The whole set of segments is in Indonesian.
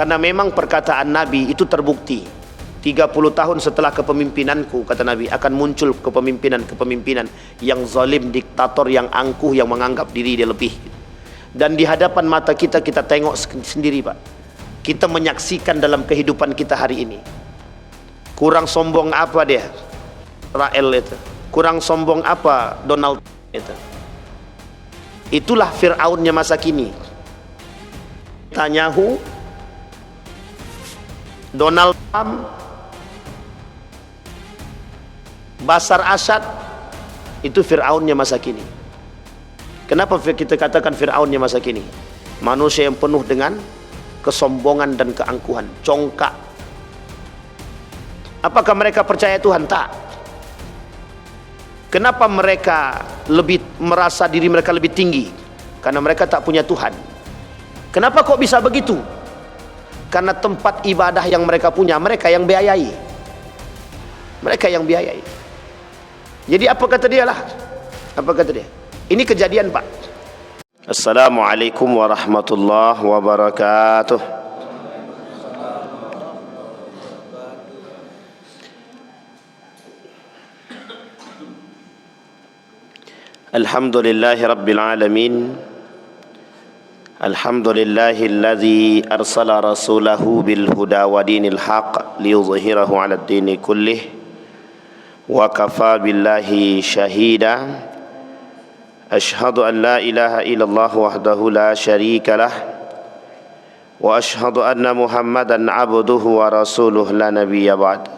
Karena memang perkataan Nabi itu terbukti. 30 tahun setelah kepemimpinanku, kata Nabi, akan muncul kepemimpinan yang zalim, diktator, yang angkuh, yang menganggap diri dia lebih. Dan di hadapan mata kita, kita tengok sendiri, Pak. Kita menyaksikan dalam kehidupan kita hari ini. Kurang sombong apa dia? Israel itu. Kurang sombong apa Donald itu? Itulah Fir'aunnya masa kini. Netanyahu, Donald Trump, Bashar Assad, itu Fir'aunnya masa kini. Kenapa kita katakan Fir'aunnya masa kini? Manusia yang penuh dengan kesombongan dan keangkuhan, congkak. Apakah mereka percaya Tuhan? Tak. Kenapa mereka lebih merasa diri mereka lebih tinggi? Karena mereka tak punya Tuhan. Kenapa kok bisa begitu? Karena tempat ibadah yang mereka punya, mereka yang biayai. Mereka yang biayai. Jadi apa kata dia lah? Apa kata dia? Ini kejadian, Pak. Assalamualaikum warahmatullahi wabarakatuh. Alhamdulillahi Rabbil Alamin. Alhamdulillahilladzi arsala rasulahu bil huda wa dinil haq liyuzhirahu ala ad-dini kullih wa kafa billahi shahida. Ashhadu an la ilaha illallah wahdahu la syarika lah wa ashhadu anna Muhammadan abduhu wa rasuluh la nabiyya ba'd.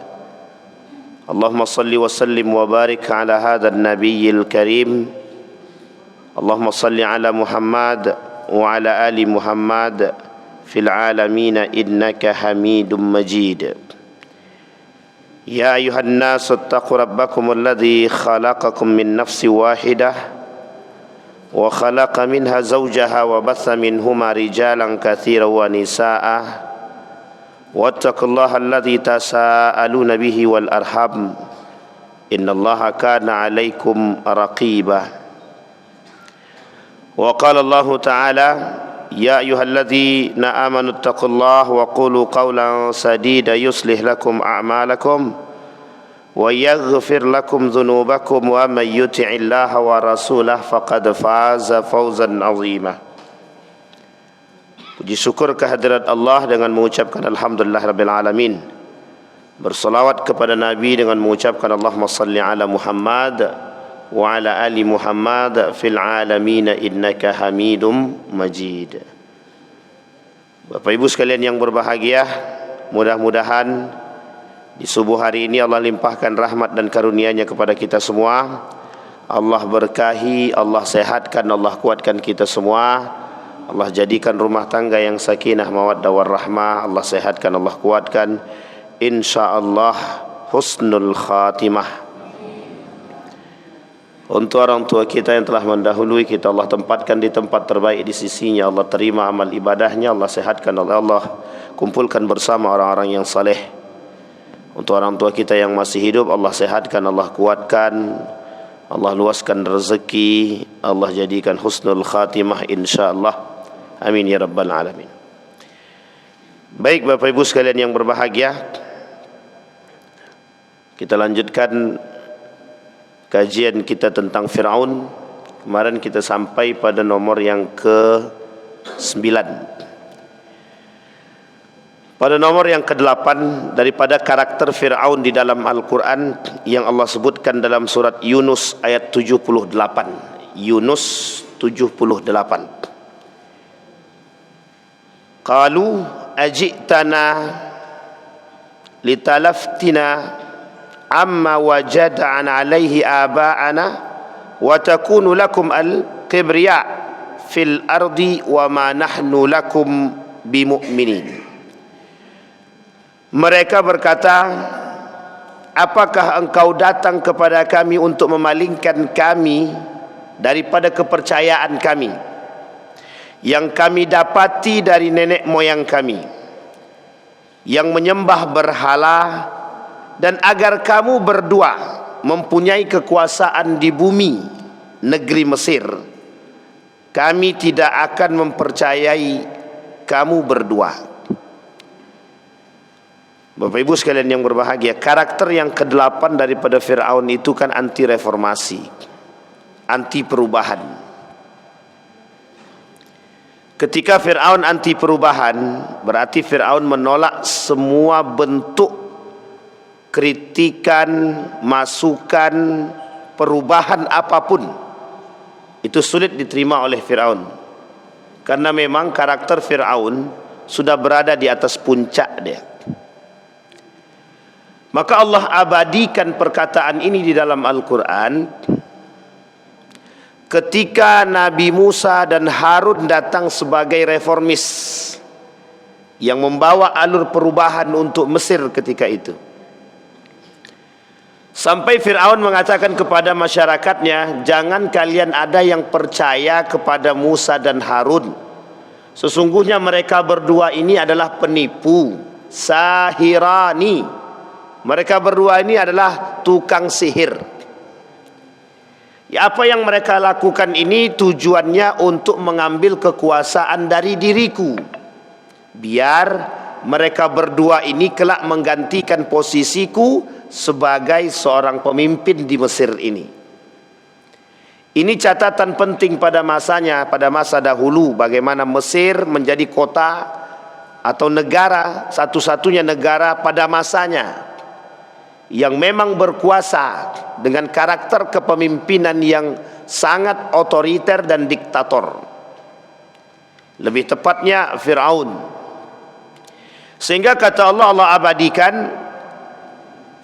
Allahumma salli wa sallim wa barik ala hadzal nabiyyil karim. Allahumma salli ala Muhammad wa ala ali Muhammad fil alamin innaka Hamidum Majid. Ya ayuhan nas ittaqu rabbakum alladhi khalaqakum min nafsin wahidah wa khalaqa minha zawjaha wa batha minhuma rijalan katsiran wa nisaa'a wattaqullaha alladhi tasaaluna bihi wal arham innallaha kana 'alaikum raqiba. وقال الله تعالى يا أيها الذين آمنوا اتقوا الله وقولوا قولا سديدا يصلح لكم أعمالكم ويغفر لكم ذنوبكم ومن يطع الله ورسوله فقد فاز فوزا عظيما. Puji syukur kehadirat Allah dengan mengucapkan Alhamdulillah Rabbil Alamin. Bersalawat kepada Nabi dengan mengucapkan Allahumma salli ala Muhammad wa ala ali Muhammad fil alamin innaka Hamidum Majid. Bapak Ibu sekalian yang berbahagia, mudah-mudahan di subuh hari ini Allah limpahkan rahmat dan karunia-Nya kepada kita semua. Allah berkahi, Allah sehatkan, Allah kuatkan kita semua. Allah jadikan rumah tangga yang sakinah mawaddah warahmah. Allah sehatkan, Allah kuatkan, insyaallah husnul khatimah. Untuk orang tua kita yang telah mendahului kita, Allah tempatkan di tempat terbaik di sisinya. Allah terima amal ibadahnya. Allah sehatkan, Allah kumpulkan bersama orang-orang yang saleh. Untuk orang tua kita yang masih hidup, Allah sehatkan, Allah kuatkan, Allah luaskan rezeki, Allah jadikan husnul khatimah insyaallah. Amin ya rabbal alamin. Baik Bapak Ibu sekalian yang berbahagia, kita lanjutkan kajian kita tentang Fir'aun. Kemarin kita sampai pada nomor yang ke-9. Pada nomor yang ke-8 daripada karakter Fir'aun di dalam Al-Quran yang Allah sebutkan dalam surat Yunus ayat 78. Yunus 78. Qalu ajitana litalaftina amma wajad'ana alaihi aba'ana wa takunu lakum al-kibriya fil ardi wa ma nahnu lakum bimu'minin. Mereka berkata, apakah engkau datang kepada kami untuk memalingkan kami daripada kepercayaan kami yang kami dapati dari nenek moyang kami yang menyembah berhala, dan agar kamu berdua mempunyai kekuasaan di bumi negeri Mesir, kami tidak akan mempercayai kamu berdua. Bapak Ibu sekalian yang berbahagia, karakter yang ke-8 daripada Fir'aun itu kan anti reformasi, anti perubahan. Ketika Fir'aun anti perubahan, berarti Fir'aun menolak semua bentuk kritikan, masukan, perubahan apapun. Itu sulit diterima oleh Fir'aun, karena memang karakter Fir'aun sudah berada di atas puncak dia. Maka Allah abadikan perkataan ini di dalam Al-Quran ketika Nabi Musa dan Harun datang sebagai reformis yang membawa alur perubahan untuk Mesir ketika itu. Sampai Fir'aun mengatakan kepada masyarakatnya, jangan kalian ada yang percaya kepada Musa dan Harun. Sesungguhnya mereka berdua ini adalah penipu, sahirani. Mereka berdua ini adalah tukang sihir. Ya, apa yang mereka lakukan ini tujuannya untuk mengambil kekuasaan dari diriku, biar mereka berdua ini kelak menggantikan posisiku sebagai seorang pemimpin di Mesir ini. Ini catatan penting pada masanya, pada masa dahulu, bagaimana Mesir menjadi kota atau negara, satu-satunya negara pada masanya yang memang berkuasa dengan karakter kepemimpinan yang sangat otoriter dan diktator. Lebih tepatnya Fir'aun. Sehingga kata Allah, Allah abadikan,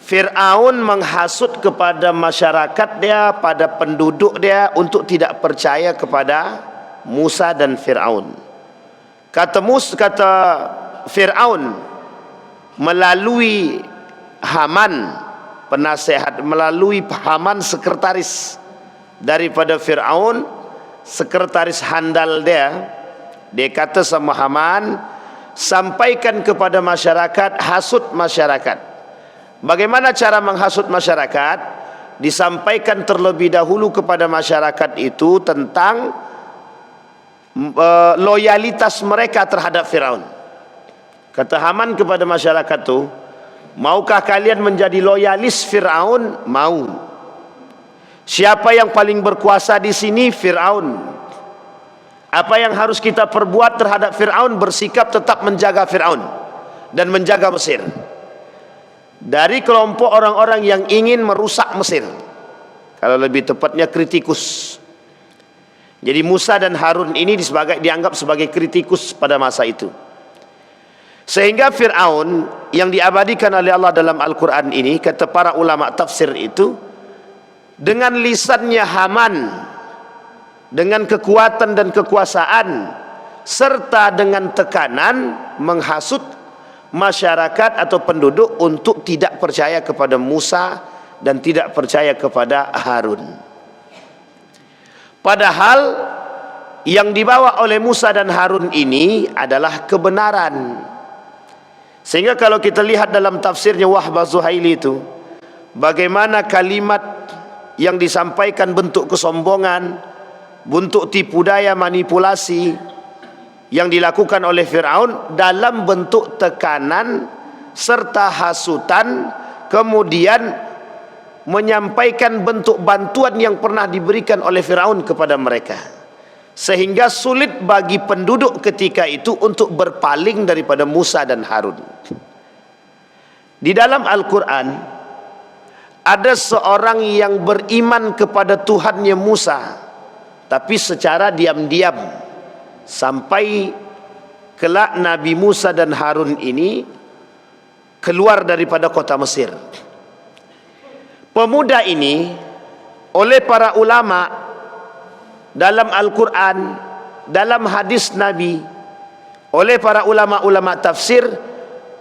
Fir'aun menghasut kepada masyarakat dia, pada penduduk dia untuk tidak percaya kepada Musa dan Fir'aun. Kata Fir'aun melalui Haman, penasehat, melalui Haman sekretaris daripada Fir'aun, sekretaris handal dia kata sama Haman, sampaikan kepada masyarakat, hasut masyarakat. Bagaimana cara menghasut masyarakat? Disampaikan terlebih dahulu kepada masyarakat itu tentang loyalitas mereka terhadap Fir'aun. Kata Haman kepada masyarakat itu, maukah kalian menjadi loyalis Fir'aun? Mau. Siapa yang paling berkuasa di sini? Fir'aun. Apa yang harus kita perbuat terhadap Fir'aun? Bersikap tetap menjaga Fir'aun dan menjaga Mesir dari kelompok orang-orang yang ingin merusak Mesir, kalau lebih tepatnya kritikus. Jadi Musa dan Harun ini dianggap sebagai kritikus pada masa itu. Sehingga Fir'aun yang diabadikan oleh Allah dalam Al-Quran ini, kata para ulama tafsir itu, dengan lisannya Haman, dengan kekuatan dan kekuasaan, serta dengan tekanan, menghasut masyarakat atau penduduk untuk tidak percaya kepada Musa dan tidak percaya kepada Harun. Padahal yang dibawa oleh Musa dan Harun ini adalah kebenaran. Sehingga kalau kita lihat dalam tafsirnya Wahbah Zuhaili itu, bagaimana kalimat yang disampaikan bentuk kesombongan, bentuk tipu daya, manipulasi yang dilakukan oleh Fir'aun dalam bentuk tekanan serta hasutan, kemudian menyampaikan bentuk bantuan yang pernah diberikan oleh Fir'aun kepada mereka, sehingga sulit bagi penduduk ketika itu untuk berpaling daripada Musa dan Harun. Di dalam Al-Quran ada seorang yang beriman kepada Tuhannya Musa, tapi secara diam-diam, sampai kelak Nabi Musa dan Harun ini keluar daripada kota Mesir. Pemuda ini oleh para ulama dalam Al-Quran, dalam hadis Nabi, oleh para ulama-ulama tafsir,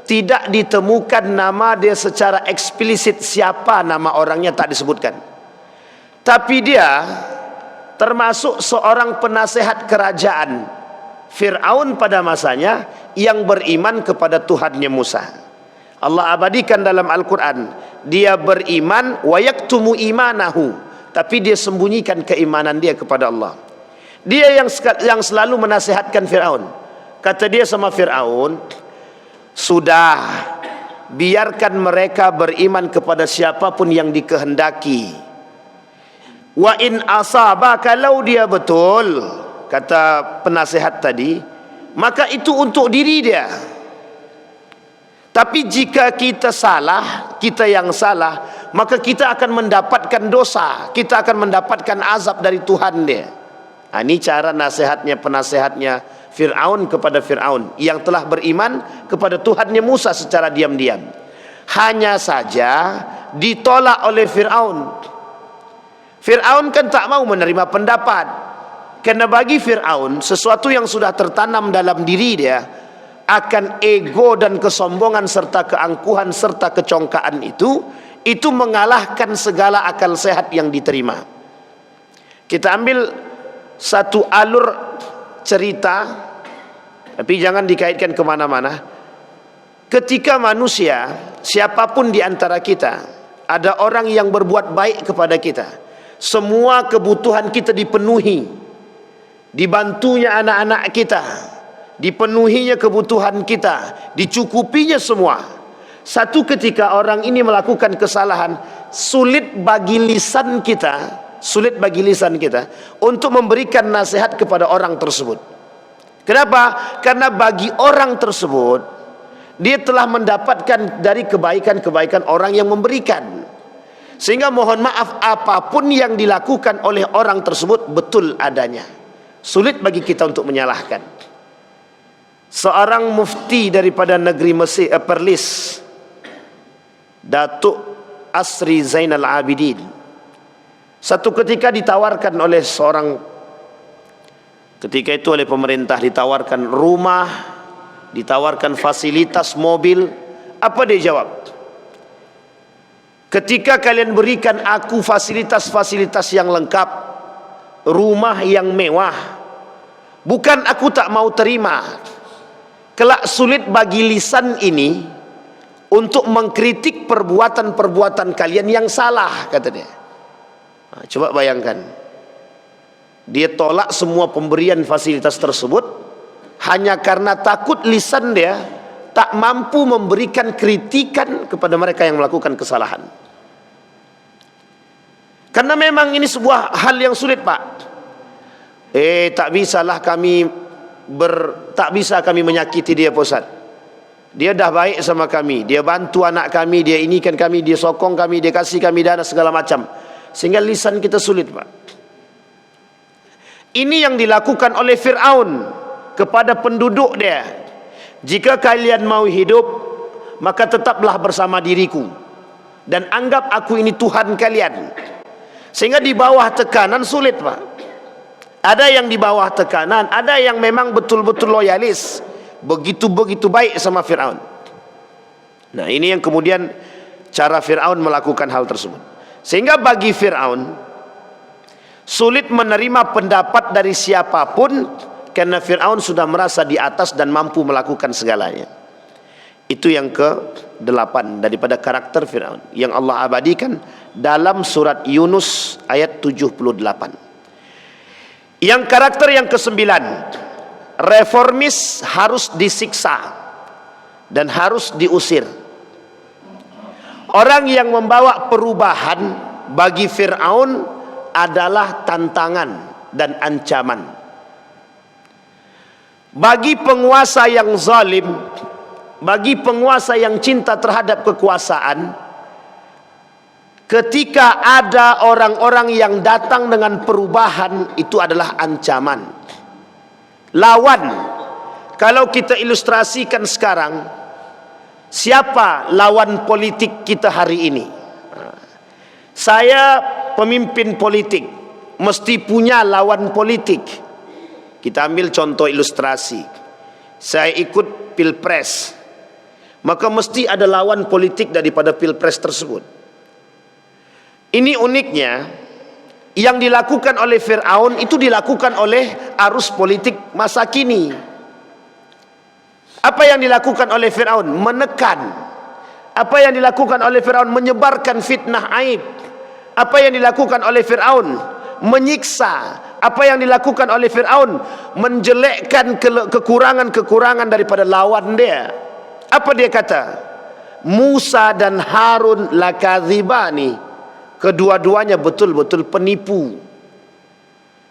tidak ditemukan nama dia secara eksplisit, siapa nama orangnya tak disebutkan. Tapi dia termasuk seorang penasehat kerajaan Fir'aun pada masanya yang beriman kepada Tuhannya Musa. Allah abadikan dalam Al-Quran, dia beriman wa yaktumu imanahu, tapi dia sembunyikan keimanan dia kepada Allah. Dia yang selalu menasehatkan Fir'aun. Kata dia sama Fir'aun, sudah, biarkan mereka beriman kepada siapapun yang dikehendaki. Wa in asaba, kalau dia betul, kata penasihat tadi, maka itu untuk diri dia. Tapi jika kita salah, kita yang salah, maka kita akan mendapatkan dosa, kita akan mendapatkan azab dari Tuhan dia. Ini cara nasihatnya penasehatnya Fir'aun kepada Fir'aun yang telah beriman kepada Tuhannya Musa secara diam-diam. Hanya saja ditolak oleh Fir'aun. Fir'aun kan tak mau menerima pendapat, karena bagi Fir'aun sesuatu yang sudah tertanam dalam diri dia akan ego dan kesombongan serta keangkuhan serta kecongkaan itu mengalahkan segala akal sehat yang diterima. Kita ambil satu alur cerita, tapi jangan dikaitkan kemana-mana. Ketika manusia, siapapun di antara kita, ada orang yang berbuat baik kepada kita, semua kebutuhan kita dipenuhi, dibantunya anak-anak kita, dipenuhinya kebutuhan kita, dicukupinya semua. Satu ketika orang ini melakukan kesalahan, sulit bagi lisan kita untuk memberikan nasihat kepada orang tersebut. Kenapa? Karena bagi orang tersebut, dia telah mendapatkan dari kebaikan-kebaikan orang yang memberikan. Sehingga mohon maaf, apapun yang dilakukan oleh orang tersebut betul adanya. Sulit bagi kita untuk menyalahkan. Seorang mufti daripada negeri Mesir, Perlis, Datuk Asri Zainal Abidin, satu ketika ditawarkan oleh ketika itu oleh pemerintah, ditawarkan rumah, ditawarkan fasilitas mobil. Apa dia jawab? Ketika kalian berikan aku fasilitas-fasilitas yang lengkap, rumah yang mewah, bukan aku tak mau terima, kelak sulit bagi lisan ini untuk mengkritik perbuatan-perbuatan kalian yang salah, kata dia. Coba bayangkan, dia tolak semua pemberian fasilitas tersebut hanya karena takut lisan dia tak mampu memberikan kritikan kepada mereka yang melakukan kesalahan. Karena memang ini sebuah hal yang sulit, Pak. Tak bisa kami menyakiti dia, Pak Ustaz. Dia dah baik sama kami, dia bantu anak kami, dia inikan kami, dia sokong kami, dia kasih kami dana segala macam, sehingga lisan kita sulit, Pak. Ini yang dilakukan oleh Fir'aun kepada penduduk dia. Jika kalian mau hidup, maka tetaplah bersama diriku dan anggap aku ini Tuhan kalian. Sehingga di bawah tekanan sulit, Pak. Ada yang di bawah tekanan, ada yang memang betul-betul loyalis, begitu baik sama Fir'aun. Nah, ini yang kemudian cara Fir'aun melakukan hal tersebut. Sehingga bagi Fir'aun sulit menerima pendapat dari siapapun, karena Fir'aun sudah merasa di atas dan mampu melakukan segalanya. Itu yang ke-8 daripada karakter Fir'aun yang Allah abadikan dalam surat Yunus ayat 78. Yang karakter yang ke-9, reformis harus disiksa dan harus diusir. Orang yang membawa perubahan bagi Fir'aun adalah tantangan dan ancaman. Bagi penguasa yang zalim, bagi penguasa yang cinta terhadap kekuasaan, ketika ada orang-orang yang datang dengan perubahan, itu adalah ancaman. Lawan, kalau kita ilustrasikan sekarang, siapa lawan politik kita hari ini? Saya pemimpin politik, mesti punya lawan politik. Kita ambil contoh ilustrasi. Saya ikut pilpres, maka mesti ada lawan politik daripada pilpres tersebut. Ini uniknya, yang dilakukan oleh Fir'aun itu dilakukan oleh arus politik masa kini. Apa yang dilakukan oleh Fir'aun? Menekan. Apa yang dilakukan oleh Fir'aun? Menyebarkan fitnah aib. Apa yang dilakukan oleh Fir'aun? Menyiksa. Apa yang dilakukan oleh Fir'aun? Menjelekkan kekurangan-kekurangan daripada lawan dia. Apa dia kata? Musa dan Harun lakadzibani, kedua-duanya betul-betul penipu.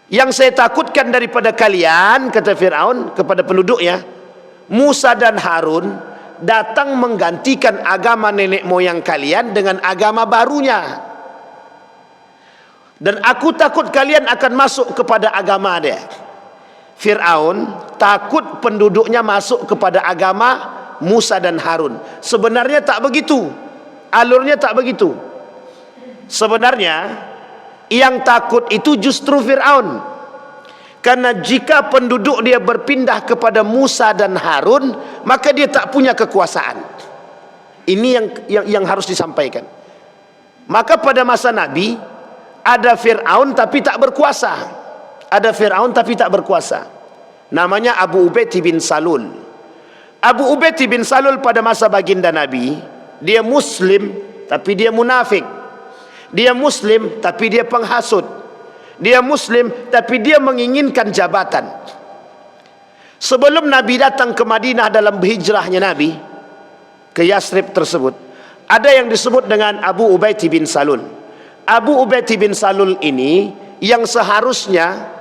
Yang saya takutkan daripada kalian, kata Fir'aun kepada penduduknya, Musa dan Harun datang menggantikan agama nenek moyang kalian dengan agama barunya. Dan aku takut kalian akan masuk kepada agama dia. Fir'aun takut penduduknya masuk kepada agama Musa dan Harun. Sebenarnya tak begitu. Alurnya tak begitu. Sebenarnya yang takut itu justru Fir'aun. Karena jika penduduk dia berpindah kepada Musa dan Harun, maka dia tak punya kekuasaan. Ini yang harus disampaikan. Maka pada masa Nabi ada Fir'aun tapi tak berkuasa. Ada Fir'aun tapi tak berkuasa. Namanya Abu Ubaid bin Salul. Abu Ubaid bin Salul pada masa baginda Nabi, dia Muslim tapi dia munafik. Dia Muslim tapi dia penghasut. Dia Muslim tapi dia menginginkan jabatan. Sebelum Nabi datang ke Madinah dalam berhijrahnya Nabi ke Yasrib tersebut, ada yang disebut dengan Abu Ubaid bin Salul. Abu Ubaid bin Salul ini yang seharusnya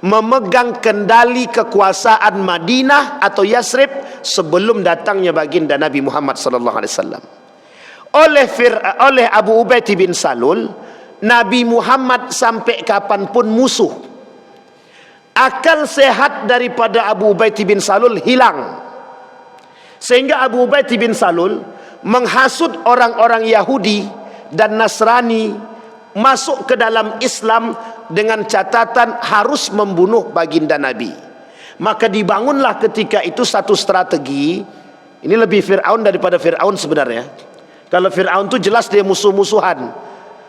memegang kendali kekuasaan Madinah atau Yasrib sebelum datangnya baginda Nabi Muhammad sallallahu alaihi wasallam. Oleh Abu Ubaid bin Salul, Nabi Muhammad sampai kapanpun musuh. Akal sehat daripada Abu Ubaid bin Salul hilang. Sehingga Abu Ubaid bin Salul menghasut orang-orang Yahudi dan Nasrani masuk ke dalam Islam dengan catatan harus membunuh baginda Nabi. Maka dibangunlah ketika itu satu strategi. Ini lebih Fir'aun daripada Fir'aun sebenarnya. Kalau Fir'aun itu jelas dia musuh-musuhan.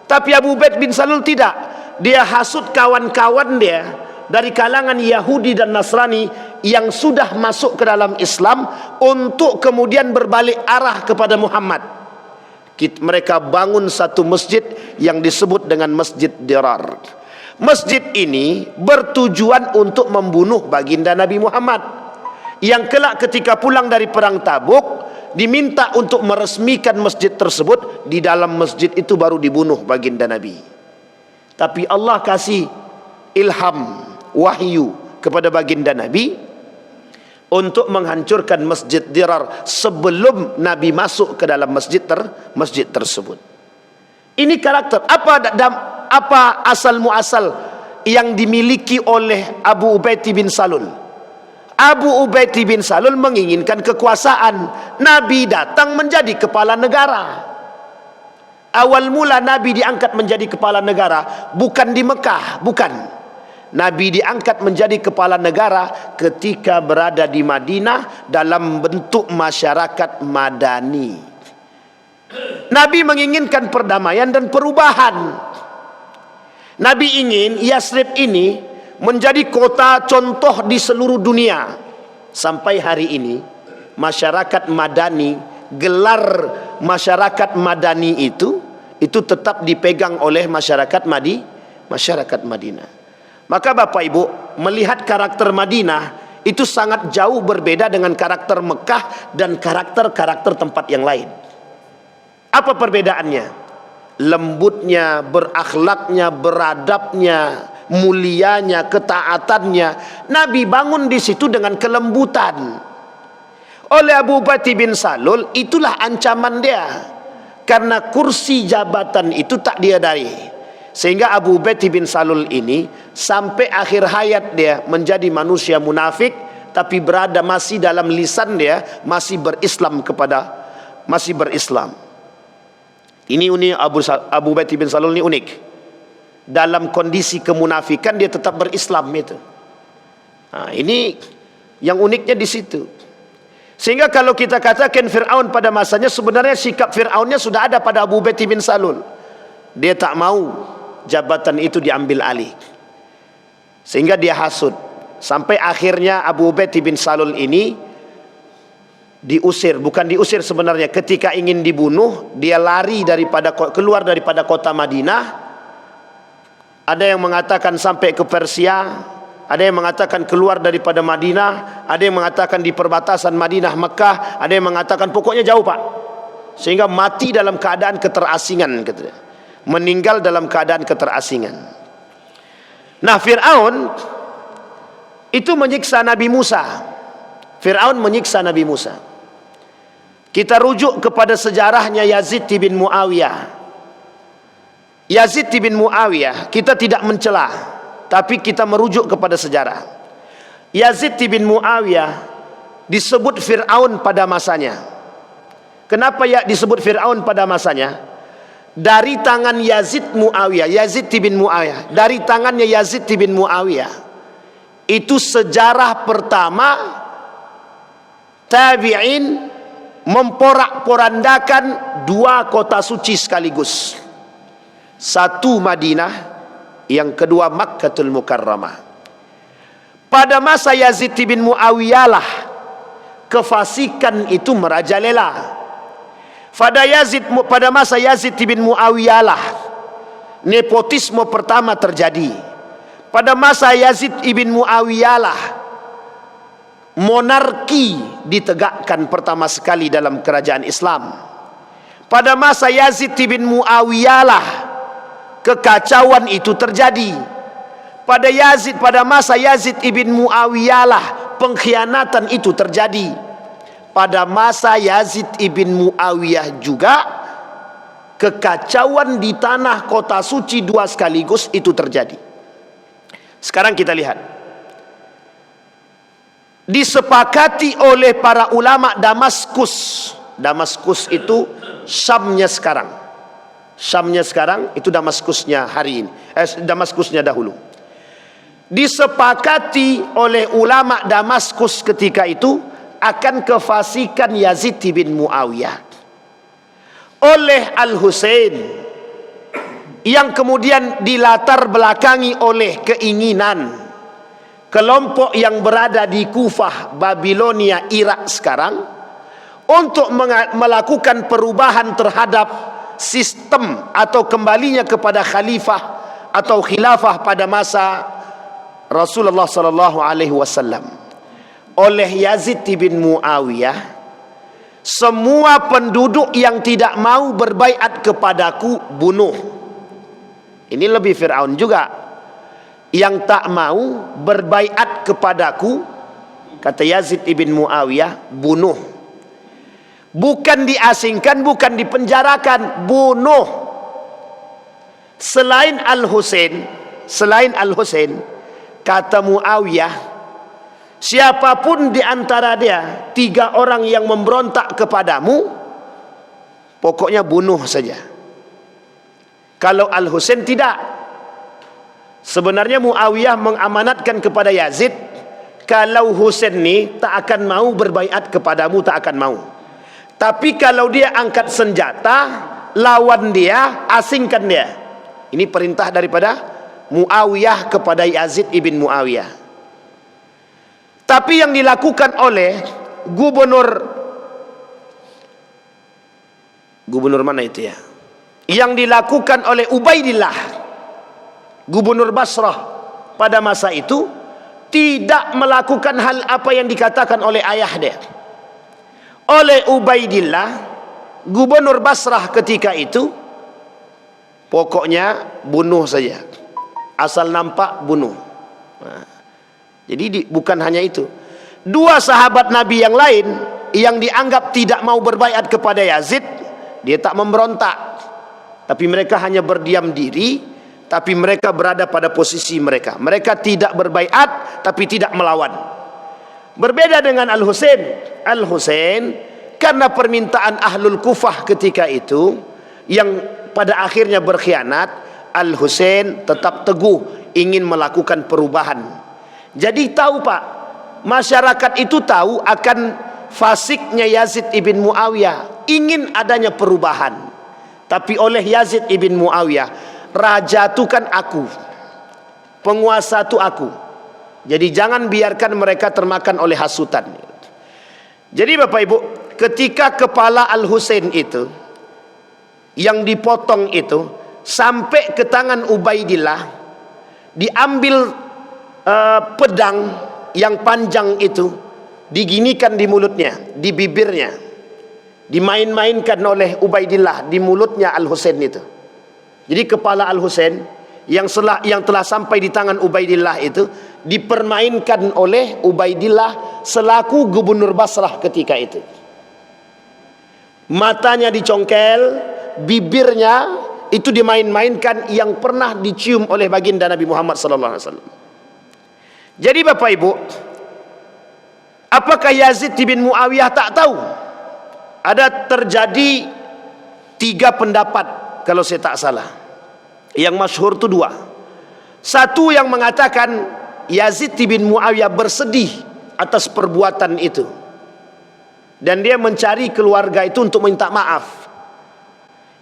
Tapi Abu Ubaid bin Salul tidak. Dia hasut kawan-kawan dia dari kalangan Yahudi dan Nasrani yang sudah masuk ke dalam Islam untuk kemudian berbalik arah kepada Muhammad. Mereka bangun satu masjid yang disebut dengan Masjid Dirar. Masjid ini bertujuan untuk membunuh baginda Nabi Muhammad, yang kelak ketika pulang dari perang Tabuk diminta untuk meresmikan masjid tersebut. Di dalam masjid itu baru dibunuh baginda Nabi. Tapi Allah kasih ilham, wahyu kepada baginda Nabi untuk menghancurkan Masjid Dirar sebelum Nabi masuk ke dalam masjid tersebut. Ini karakter apa asal muasal yang dimiliki oleh Abu Ubaid bin Salul. Abu Ubaid bin Salul menginginkan kekuasaan. Nabi datang menjadi kepala negara. Awal mula Nabi diangkat menjadi kepala negara bukan di Mekah, bukan. Nabi diangkat menjadi kepala negara ketika berada di Madinah dalam bentuk masyarakat madani. Nabi menginginkan perdamaian dan perubahan. Nabi ingin Yasrib ini menjadi kota contoh di seluruh dunia. Sampai hari ini masyarakat madani, gelar masyarakat madani itu tetap dipegang oleh masyarakat Madinah. Maka Bapak Ibu melihat karakter Madinah itu sangat jauh berbeda dengan karakter Mekah dan karakter-karakter tempat yang lain. Apa perbedaannya? Lembutnya, berakhlaknya, beradabnya, mulianya, ketaatannya. Nabi bangun di situ dengan kelembutan. Oleh Abu Ubaid bin Salul itulah ancaman dia. Karena kursi jabatan itu tak diadai. Sehingga Abu Ubaid bin Salul ini sampai akhir hayat dia menjadi manusia munafik, tapi berada masih dalam lisan dia masih berislam. Ini unik Abu Ubaid bin Salul ini unik. Dalam kondisi kemunafikan dia tetap berislam itu. Nah, ini yang uniknya di situ. Sehingga kalau kita katakan Fir'aun pada masanya, sebenarnya sikap Fir'aunnya sudah ada pada Abu Ubaid bin Salul. Dia tak mau jabatan itu diambil alih, sehingga dia hasut. Sampai akhirnya Abu Ubaid bin Salul ini diusir. Bukan diusir sebenarnya, ketika ingin dibunuh dia lari keluar daripada kota Madinah. Ada yang mengatakan sampai ke Persia, ada yang mengatakan keluar daripada Madinah, ada yang mengatakan di perbatasan Madinah Mekah, ada yang mengatakan pokoknya jauh Pak. sehingga mati dalam keadaan keterasingan, meninggal dalam keadaan keterasingan. Nah, Fir'aun itu menyiksa Nabi Musa. Fir'aun menyiksa Nabi Musa. Kita rujuk kepada sejarahnya Yazid bin Muawiyah. Yazid bin Muawiyah, kita tidak mencela, tapi kita merujuk kepada sejarah. Yazid bin Muawiyah disebut Fir'aun pada masanya. Kenapa ya disebut Fir'aun pada masanya? Dari tangan Yazid bin Muawiyah, dari tangannya Yazid bin Muawiyah, itu sejarah pertama tabi'in memporak-porandakan dua kota suci sekaligus. Satu Madinah, yang kedua Makkatul Mukarramah. Pada masa Yazid bin Muawiyah lah kefasikan itu merajalela. Pada masa Yazid bin Muawiyah lah nepotisme pertama terjadi. Pada masa Yazid bin Muawiyah lah monarki ditegakkan pertama sekali dalam kerajaan Islam. Pada masa Yazid bin Muawiyah lah kekacauan itu terjadi. Pada masa Yazid ibn Muawiyah lah pengkhianatan itu terjadi. Pada masa Yazid ibn Muawiyah juga kekacauan di tanah kota suci dua sekaligus itu terjadi. Sekarang kita lihat, disepakati oleh para ulama Damaskus. Damaskus itu Syamnya sekarang. Syamnya sekarang itu Damaskusnya hari ini, Damaskusnya dahulu. Disepakati oleh ulama Damaskus ketika itu akan kefasikan Yazid bin Muawiyah oleh Al-Husain, yang kemudian dilatar belakangi oleh keinginan kelompok yang berada di Kufah, Babilonia, Irak sekarang untuk melakukan perubahan terhadap sistem atau kembalinya kepada khalifah atau khilafah pada masa Rasulullah sallallahu alaihi wasallam. Oleh Yazid bin Muawiyah, semua penduduk yang tidak mau berbaiat kepadaku bunuh. Ini lebih Fir'aun juga. Yang tak mau berbaiat kepadaku, kata Yazid bin Muawiyah, bunuh. Bukan diasingkan, bukan dipenjarakan, bunuh. Selain Al-Husain, kata Muawiyah, siapapun di antara dia 3 orang yang memberontak kepadamu, pokoknya bunuh saja. Kalau Al-Husain tidak. Sebenarnya Muawiyah mengamanatkan kepada Yazid, kalau Husain ni tak akan mau berbaiat kepadamu, tak akan mau. Tapi kalau dia angkat senjata lawan dia, asingkan dia. Ini perintah daripada Muawiyah kepada Yazid ibn Muawiyah. Tapi yang dilakukan oleh gubernur mana itu ya? Yang dilakukan oleh Ubaidillah, gubernur Basrah pada masa itu, tidak melakukan hal apa yang dikatakan oleh ayah dia. Oleh Ubaidillah, gubernur Basrah ketika itu, pokoknya bunuh saja, asal nampak bunuh. Nah, jadi bukan hanya itu, 2 sahabat Nabi yang lain yang dianggap tidak mau berbaiat kepada Yazid, dia tak memberontak, tapi mereka hanya berdiam diri. Tapi mereka berada pada posisi mereka. Mereka tidak berbaiat, tapi tidak melawan. Berbeda dengan Al-Husain. Al-Husain karena permintaan Ahlul Kufah ketika itu, yang pada akhirnya berkhianat, Al-Husain tetap teguh ingin melakukan perubahan. Jadi tahu Pak, masyarakat itu tahu akan fasiknya Yazid ibn Muawiyah, ingin adanya perubahan. Tapi oleh Yazid ibn Muawiyah, raja itu kan aku, penguasa itu aku, jadi jangan biarkan mereka termakan oleh hasutan. Jadi Bapak Ibu, ketika kepala Al-Husain itu yang dipotong itu sampai ke tangan Ubaidillah, diambil pedang yang panjang itu, diginikan di mulutnya, di bibirnya, dimain-mainkan oleh Ubaidillah di mulutnya Al-Husain itu. Jadi kepala Al-Husain yang telah sampai di tangan Ubaidillah itu dipermainkan oleh Ubaidillah selaku gubernur Basrah ketika itu. Matanya dicongkel, bibirnya itu dimain-mainkan yang pernah dicium oleh baginda Nabi Muhammad SAW. Jadi Bapak Ibu, apakah Yazid bin Muawiyah tak tahu? Ada terjadi 3 pendapat kalau saya tak salah. Yang masyhur itu 2. Satu yang mengatakan Yazid bin Muawiyah bersedih atas perbuatan itu, dan dia mencari keluarga itu untuk minta maaf.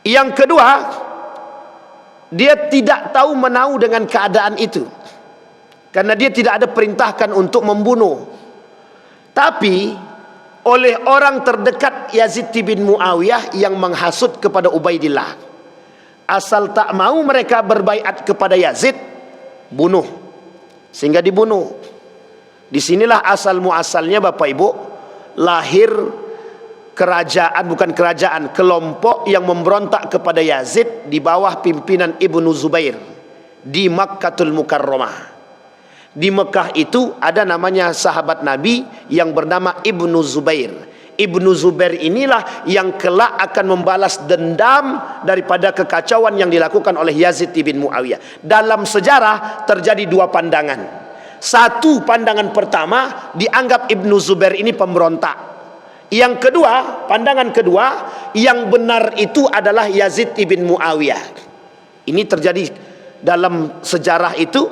Yang kedua, dia tidak tahu menau dengan keadaan itu, karena dia tidak ada perintahkan untuk membunuh. Tapi oleh orang terdekat Yazid bin Muawiyah yang menghasut kepada Ubaidillah, asal tak mau mereka berbaiat kepada Yazid, bunuh. Sehingga dibunuh. Disinilah asal muasalnya Bapak Ibu, lahir kelompok yang memberontak kepada Yazid di bawah pimpinan Ibnu Zubair di Makkatul Mukarramah. Di Mekah itu ada namanya sahabat Nabi yang bernama Ibnu Zubair. Ibnu Zubair inilah yang kelak akan membalas dendam daripada kekacauan yang dilakukan oleh Yazid bin Muawiyah. Dalam sejarah terjadi 2 pandangan. Satu, pandangan pertama dianggap Ibnu Zubair ini pemberontak. Yang kedua, pandangan kedua, yang benar itu adalah Yazid bin Muawiyah. Ini terjadi dalam sejarah itu,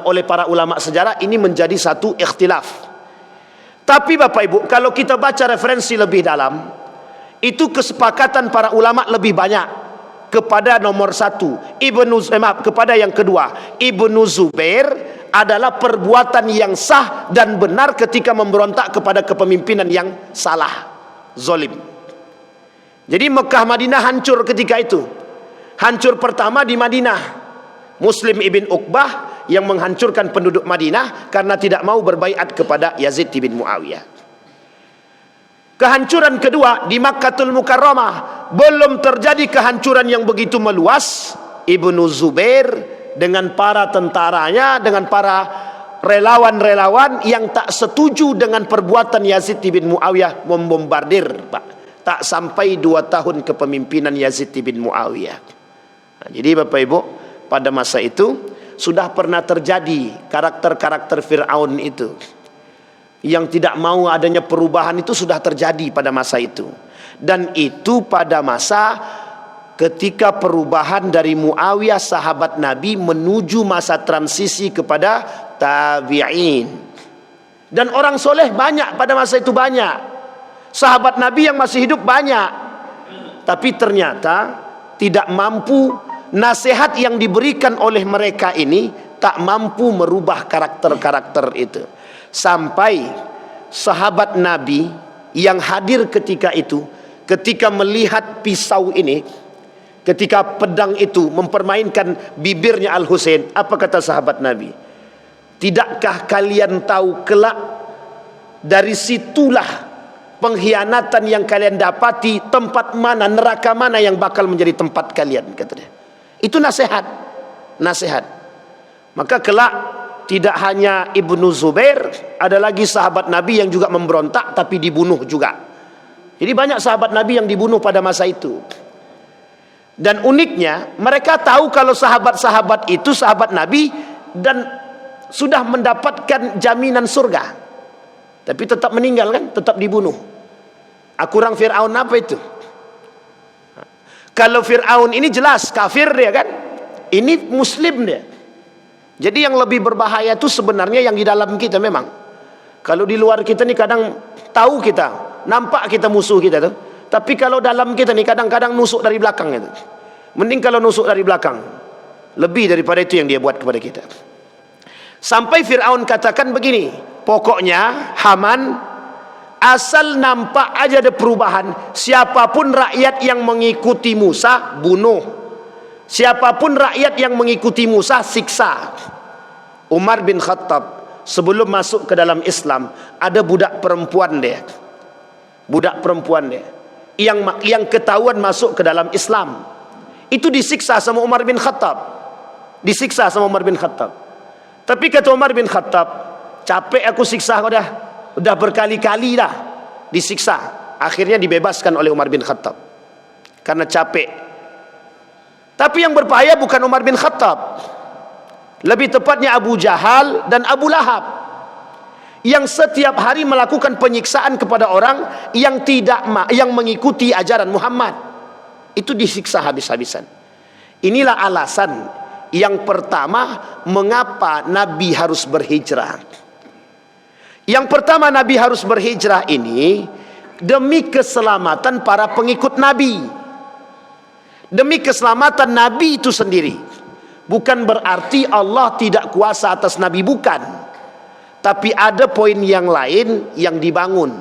oleh para ulama sejarah, ini menjadi satu ikhtilaf. Tapi Bapak Ibu, kalau kita baca referensi lebih dalam, itu kesepakatan para ulama lebih banyak kepada nomor 1, kepada yang kedua, Ibnu Zubair adalah perbuatan yang sah dan benar ketika memberontak kepada kepemimpinan yang salah, zalim. Jadi Mekah Madinah hancur ketika itu. Hancur pertama di Madinah, Muslim ibn Uqbah yang menghancurkan penduduk Madinah karena tidak mau berbaiat kepada Yazid bin Muawiyah. Kehancuran kedua di Makkatul Mukarramah, belum terjadi kehancuran yang begitu meluas. Ibnu Zubair dengan para tentaranya, dengan para relawan-relawan yang tak setuju dengan perbuatan Yazid bin Muawiyah membombardir, Pak. Tak sampai 2 tahun kepemimpinan Yazid bin Muawiyah. Nah, jadi Bapak Ibu, pada masa itu sudah pernah terjadi karakter-karakter Fir'aun itu yang tidak mau adanya perubahan, itu sudah terjadi pada masa itu. Dan itu pada masa ketika perubahan dari Muawiyah sahabat Nabi menuju masa transisi kepada tabi'in. Dan orang soleh banyak pada masa itu, banyak. Sahabat Nabi yang masih hidup banyak. Tapi ternyata tidak mampu. Nasihat yang diberikan oleh mereka ini tak mampu merubah karakter-karakter itu. Sampai sahabat Nabi yang hadir ketika itu, ketika melihat pisau ini, ketika pedang itu mempermainkan bibirnya Al-Husain, apa kata sahabat Nabi? Tidakkah kalian tahu kelak dari situlah pengkhianatan yang kalian dapati, tempat mana, neraka mana yang bakal menjadi tempat kalian, kata dia. Itu nasihat. Maka kelak tidak hanya Ibnu Zubair, ada lagi sahabat Nabi yang juga memberontak tapi dibunuh juga. Jadi banyak sahabat Nabi yang dibunuh pada masa itu. Dan uniknya, mereka tahu kalau sahabat-sahabat itu sahabat Nabi dan sudah mendapatkan jaminan surga, tapi tetap meninggal kan, tetap dibunuh. Kurang Fir'aun apa itu? Kalau Fir'aun ini jelas kafir dia kan, ini muslim dia. Jadi yang lebih berbahaya itu sebenarnya yang di dalam kita memang. Kalau di luar kita nih kadang tahu kita, nampak kita musuh kita tuh. Tapi kalau dalam kita nih kadang-kadang nusuk dari belakang itu. Mending kalau nusuk dari belakang, lebih daripada itu yang dia buat kepada kita. Sampai Fir'aun katakan begini, pokoknya Haman, asal nampak aja ada perubahan, siapapun rakyat yang mengikuti Musa bunuh, siapapun rakyat yang mengikuti Musa siksa. Umar bin Khattab sebelum masuk ke dalam Islam, ada budak perempuan dia. yang ketahuan masuk ke dalam Islam. Itu disiksa sama Umar bin Khattab. Disiksa sama Umar bin Khattab. Tapi kata Umar bin Khattab, capek aku siksa kau dah. Udah berkali-kali dah disiksa. Akhirnya dibebaskan oleh Umar bin Khattab karena capek. Tapi yang berbahaya bukan Umar bin Khattab, lebih tepatnya Abu Jahal dan Abu Lahab, yang setiap hari melakukan penyiksaan kepada orang yang yang mengikuti ajaran Muhammad. Itu disiksa habis-habisan. Inilah alasan yang pertama mengapa Nabi harus berhijrah. Yang pertama, Nabi harus berhijrah ini demi keselamatan para pengikut Nabi, demi keselamatan Nabi itu sendiri. Bukan berarti Allah tidak kuasa atas Nabi, bukan. Tapi ada poin yang lain yang dibangun.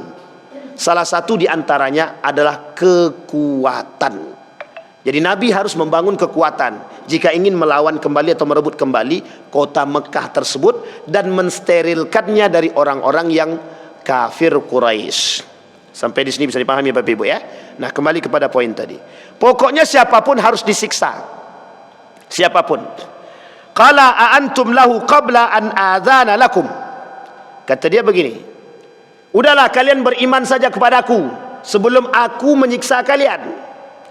Salah satu diantaranya adalah kekuatan. Jadi Nabi harus membangun kekuatan jika ingin melawan kembali atau merebut kembali kota Mekah tersebut dan mensterilkannya dari orang-orang yang kafir Quraisy. Sampai di sini bisa dipahami Bapak Ibu ya. Nah, kembali kepada poin tadi. Pokoknya siapapun harus disiksa. Siapapun. Qala a'antum lahu qabla an adzana lakum. Kata dia begini, udahlah kalian beriman saja kepadaku sebelum aku menyiksa kalian.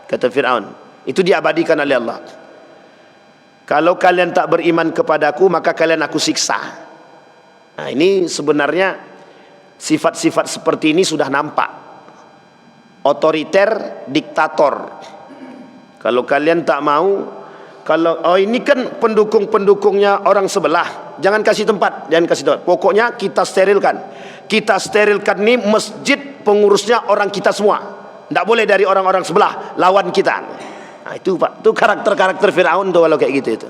Kata Fir'aun. Itu diabadikan oleh Allah. Kalau kalian tak beriman kepadaku, maka kalian aku siksa. Nah, ini sebenarnya sifat-sifat seperti ini sudah nampak. Otoriter, diktator. Kalau kalian tak mau, kalau ini kan pendukung-pendukungnya orang sebelah, jangan kasih tempat, jangan kasih tempat. Pokoknya kita sterilkan. Kita sterilkan nih masjid, pengurusnya orang kita semua. Tidak boleh dari orang-orang sebelah lawan kita. Nah, itu Pak, itu karakter-karakter Firaun tuh kalau kayak gitu itu.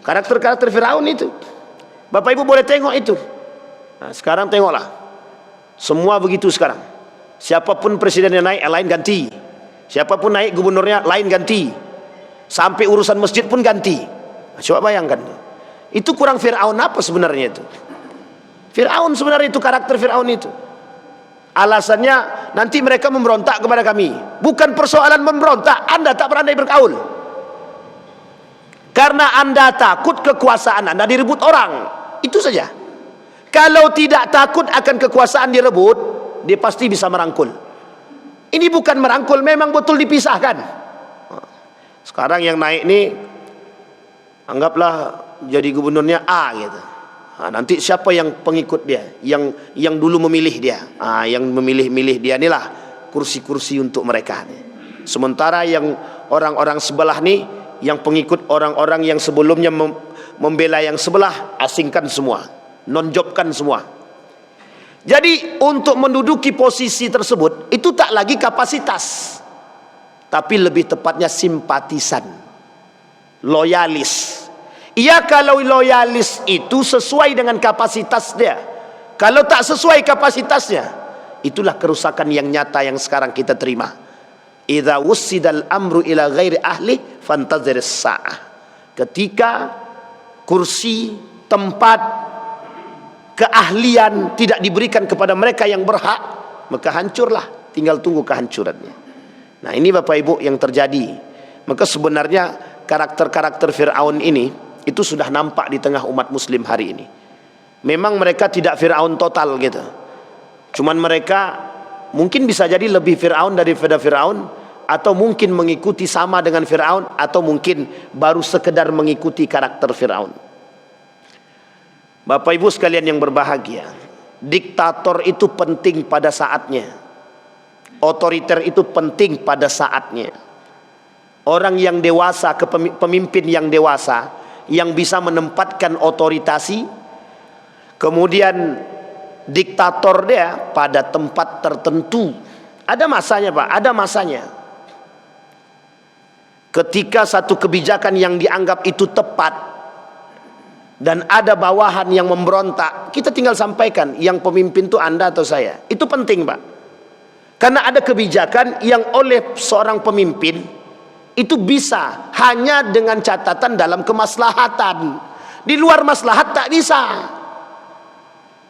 Karakter-karakter Firaun itu. Bapak Ibu boleh tengok itu. Nah, sekarang tengoklah. Semua begitu sekarang. Siapapun presidennya naik, lain ganti. Siapapun naik gubernurnya, lain ganti. Sampai urusan masjid pun ganti. Nah, coba bayangkan. Itu kurang Firaun apa sebenarnya itu? Firaun sebenarnya itu, karakter Firaun itu. Alasannya nanti mereka memberontak kepada kami. Bukan persoalan memberontak, Anda tak berani bergaul. Karena Anda takut kekuasaan Anda direbut orang. Itu saja. Kalau tidak takut akan kekuasaan direbut, dia pasti bisa merangkul. Ini bukan merangkul, memang betul dipisahkan. Sekarang yang naik nih, anggaplah jadi gubernurnya A gitu. Nah, nanti siapa yang pengikut dia, yang dulu memilih dia, yang memilih dia inilah kursi-kursi untuk mereka. Sementara yang orang-orang sebelah nih, yang pengikut orang-orang yang sebelumnya membela yang sebelah, asingkan semua, nonjobkan semua. Jadi untuk menduduki posisi tersebut itu tak lagi kapasitas, tapi lebih tepatnya simpatisan, loyalis. Ia kalau loyalis itu sesuai dengan kapasitas dia. Kalau tak sesuai kapasitasnya, itulah kerusakan yang nyata yang sekarang kita terima. Idza wussidal amru ila ghairi ahli fantazir as-sa'ah. Ketika kursi, tempat, keahlian tidak diberikan kepada mereka yang berhak, maka hancurlah, tinggal tunggu kehancurannya. Nah, ini Bapak Ibu yang terjadi. Maka sebenarnya karakter-karakter Fir'aun ini itu sudah nampak di tengah umat muslim hari ini. Memang mereka tidak Fir'aun total gitu. Cuman mereka mungkin bisa jadi lebih Fir'aun daripada Fir'aun, atau mungkin mengikuti sama dengan Fir'aun, atau mungkin baru sekedar mengikuti karakter Fir'aun. Bapak Ibu sekalian yang berbahagia, diktator itu penting pada saatnya. Otoriter itu penting pada saatnya. Orang yang dewasa, pemimpin yang dewasa, yang bisa menempatkan otoritasi, kemudian diktator dia pada tempat tertentu. Ada masanya Pak, ada masanya. Ketika satu kebijakan yang dianggap itu tepat dan ada bawahan yang memberontak, kita tinggal sampaikan, yang pemimpin itu Anda atau saya. Itu penting Pak. Karena ada kebijakan yang oleh seorang pemimpin itu bisa hanya dengan catatan dalam kemaslahatan. Di luar maslahat tak bisa.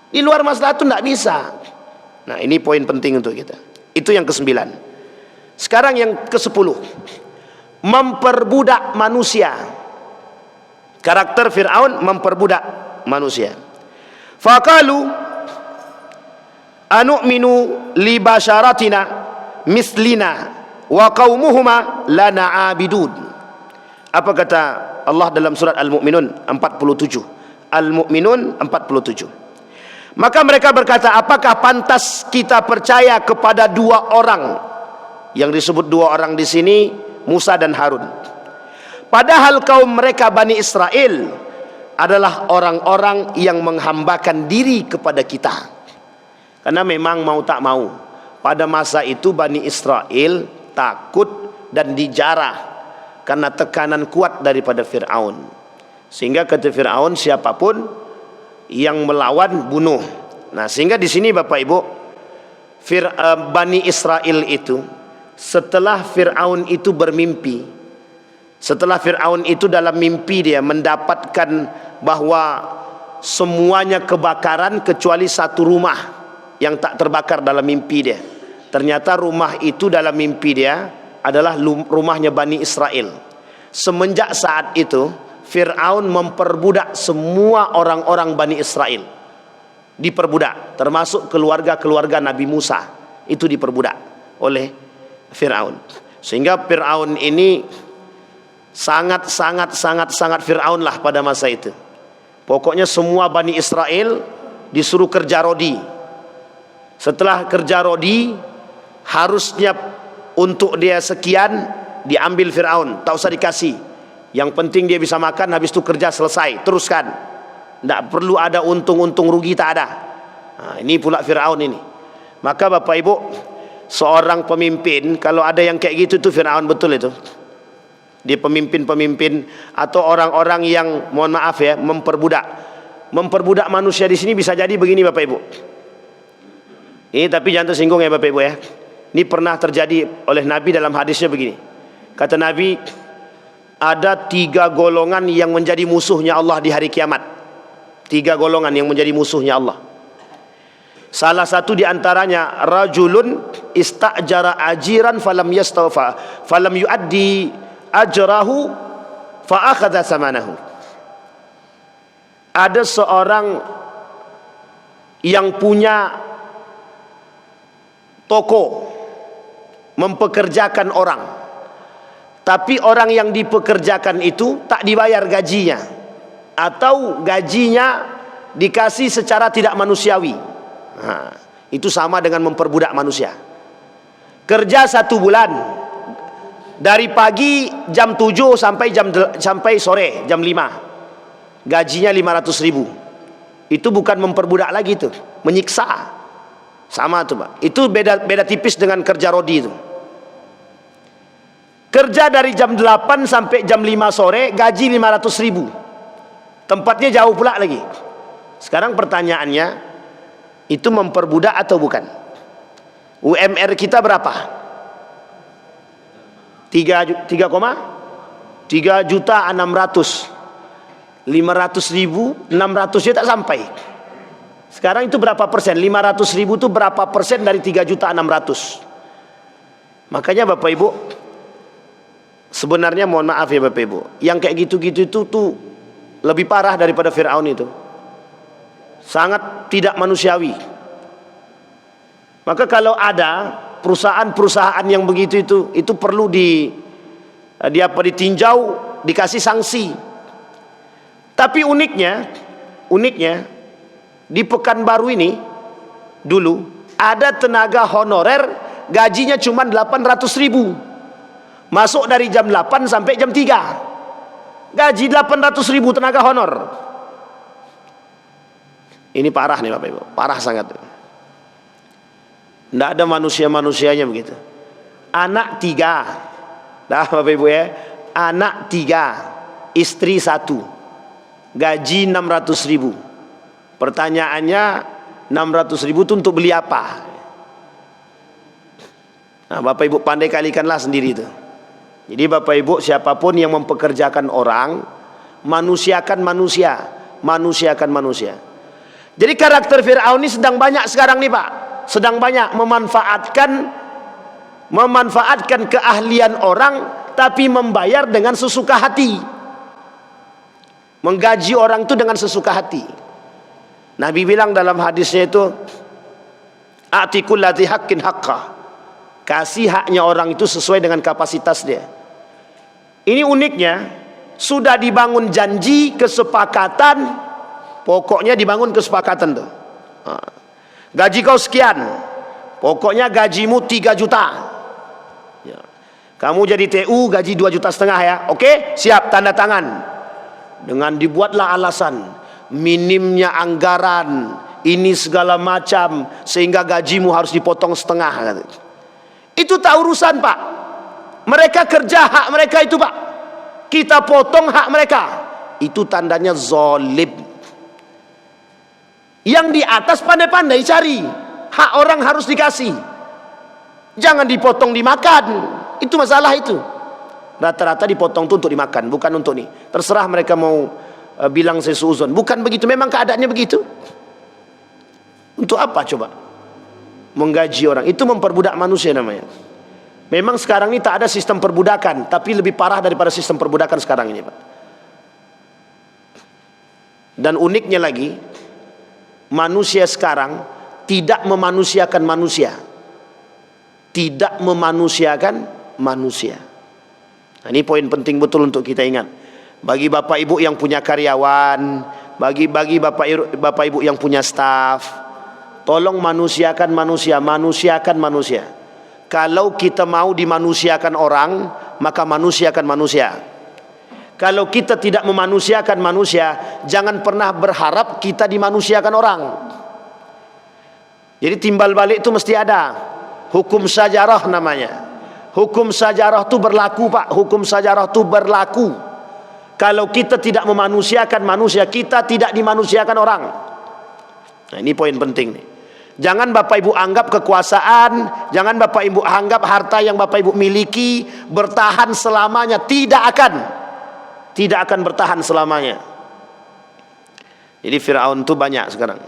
Di luar maslahat itu tak bisa. Nah, ini poin penting untuk kita. Itu yang ke-9. Sekarang yang ke-10, memperbudak manusia. Karakter Fir'aun memperbudak manusia. Faqalu anu'minu li basyaratina mislina wa qaumuhuma lana abidun. Apa kata Allah dalam surat Al-Mu'minun 47? Al-Mu'minun 47. Maka mereka berkata, apakah pantas kita percaya kepada dua orang? Yang disebut dua orang di sini Musa dan Harun. Padahal kaum mereka Bani Israel adalah orang-orang yang menghambakan diri kepada kita. Karena memang mau tak mau, pada masa itu Bani Israel takut dan dijarah karena tekanan kuat daripada Fir'aun. Sehingga kata Fir'aun, siapapun yang melawan bunuh. Nah, sehingga di sini Bapak Ibu, Bani Israel itu setelah Fir'aun itu bermimpi, setelah Fir'aun itu dalam mimpi dia mendapatkan bahwa semuanya kebakaran kecuali satu rumah yang tak terbakar dalam mimpi dia. Ternyata rumah itu dalam mimpi dia adalah rumahnya Bani Israel. Semenjak saat itu Fir'aun memperbudak semua orang-orang Bani Israel. Diperbudak, termasuk keluarga-keluarga Nabi Musa itu diperbudak oleh Fir'aun. Sehingga Fir'aun ini sangat Fir'aun lah pada masa itu. Pokoknya semua Bani Israel disuruh kerja rodi. Setelah kerja rodi, harusnya untuk dia sekian diambil Fir'aun, tak usah dikasih. Yang penting dia bisa makan, habis itu kerja selesai, teruskan. Tidak perlu ada untung-untung rugi, tak ada. Nah, ini pula Fir'aun ini. Maka Bapak Ibu, seorang pemimpin kalau ada yang kayak gitu itu Fir'aun betul itu. Dia pemimpin-pemimpin atau orang-orang yang mohon maaf ya memperbudak manusia di sini bisa jadi begini Bapak Ibu. Ini tapi jangan tersinggung ya Bapak Ibu ya. Ini pernah terjadi oleh Nabi dalam hadisnya begini. Kata Nabi, ada 3 golongan yang menjadi musuhnya Allah di hari kiamat. 3 golongan yang menjadi musuhnya Allah. Salah satu di antaranya rajulun istajara ajiran falam yastawfa falam yuaddi ajrahu fa akhadha samanahu. Ada seorang yang punya toko mempekerjakan orang, tapi orang yang dipekerjakan itu tak dibayar gajinya, atau gajinya dikasih secara tidak manusiawi. Nah, itu sama dengan memperbudak manusia. Kerja 1 bulan, dari pagi jam 7 sampai sore jam 5, gajinya 500.000. Itu bukan memperbudak lagi, itu menyiksa. Sama tuh Pak. Itu beda tipis dengan kerja rodi itu. Kerja dari jam 8 sampai jam 5 sore, gaji 500.000. Tempatnya jauh pula lagi. Sekarang pertanyaannya, itu memperbudak atau bukan? UMR kita berapa? 3,3 juta 600. 500.000, 600 tak sampai. Sekarang itu berapa persen? 500.000 itu berapa persen dari 3 juta 600? Makanya Bapak Ibu, sebenarnya mohon maaf ya Bapak Ibu, yang kayak gitu-gitu itu tuh lebih parah daripada Fir'aun itu. Sangat tidak manusiawi. Maka kalau ada perusahaan-perusahaan yang begitu itu perlu ditinjau, dikasih sanksi. Tapi uniknya di Pekanbaru ini dulu ada tenaga honorer gajinya cuma 800.000. Masuk dari jam 8 sampai jam 3. Gaji 800.000 tenaga honor. Ini parah nih Bapak Ibu, parah sangat. Tidak ada manusia-manusianya begitu. Anak 3, dah Bapak Ibu ya, anak 3, istri 1, gaji 600.000. Pertanyaannya, 600.000 itu untuk beli apa? Nah, Bapak Ibu pandai kalikanlah sendiri itu. Jadi Bapak Ibu, siapapun yang mempekerjakan orang, manusiakan manusia, manusiakan manusia. Jadi karakter Fir'aun ini sedang banyak sekarang nih Pak, sedang banyak memanfaatkan memanfaatkan keahlian orang tapi membayar dengan sesuka hati. Menggaji orang itu dengan sesuka hati. Nabi bilang dalam hadisnya itu, a'tikul ladzi haqqin haqqah. Kasih haknya orang itu sesuai dengan kapasitas dia. Ini uniknya, sudah dibangun janji, kesepakatan, pokoknya dibangun kesepakatan tuh. Gaji kau sekian, pokoknya gajimu 3 juta. Ya. Kamu jadi TU gaji 2,5 juta ya. Oke, siap, tanda tangan. Dengan dibuatlah alasan, minimnya anggaran, ini segala macam, sehingga gajimu harus dipotong setengah. Itu tak urusan, Pak. Mereka kerja hak mereka itu, Pak. Kita potong hak mereka. Itu tandanya zalim. Yang di atas pandai-pandai cari. Hak orang harus dikasih. Jangan dipotong dimakan. Itu masalah itu. Rata-rata dipotong itu untuk dimakan, bukan untuk nih. Terserah mereka mau bilang sesuuzon. Bukan begitu, memang keadaannya begitu. Untuk apa coba? Menggaji orang. Itu memperbudak manusia namanya. Memang sekarang ini tak ada sistem perbudakan, tapi lebih parah daripada sistem perbudakan sekarang ini, Pak. Dan uniknya lagi, manusia sekarang tidak memanusiakan manusia. Tidak memanusiakan manusia. Nah, ini poin penting betul untuk kita ingat. Bagi bapak ibu yang punya karyawan, bagi bapak ibu yang punya staf, tolong manusiakan manusia, manusiakan manusia. Kalau kita mau dimanusiakan orang, maka manusiakan manusia. Kalau kita tidak memanusiakan manusia, jangan pernah berharap kita dimanusiakan orang. Jadi timbal balik itu mesti ada. Hukum sajarah namanya. Hukum sajarah itu berlaku, Pak. Hukum sajarah itu berlaku. Kalau kita tidak memanusiakan manusia, kita tidak dimanusiakan orang. Nah, ini poin penting nih. Jangan bapak ibu anggap kekuasaan, jangan bapak ibu anggap harta yang bapak ibu miliki bertahan selamanya. Tidak akan bertahan selamanya. Jadi Fir'aun itu banyak sekarang.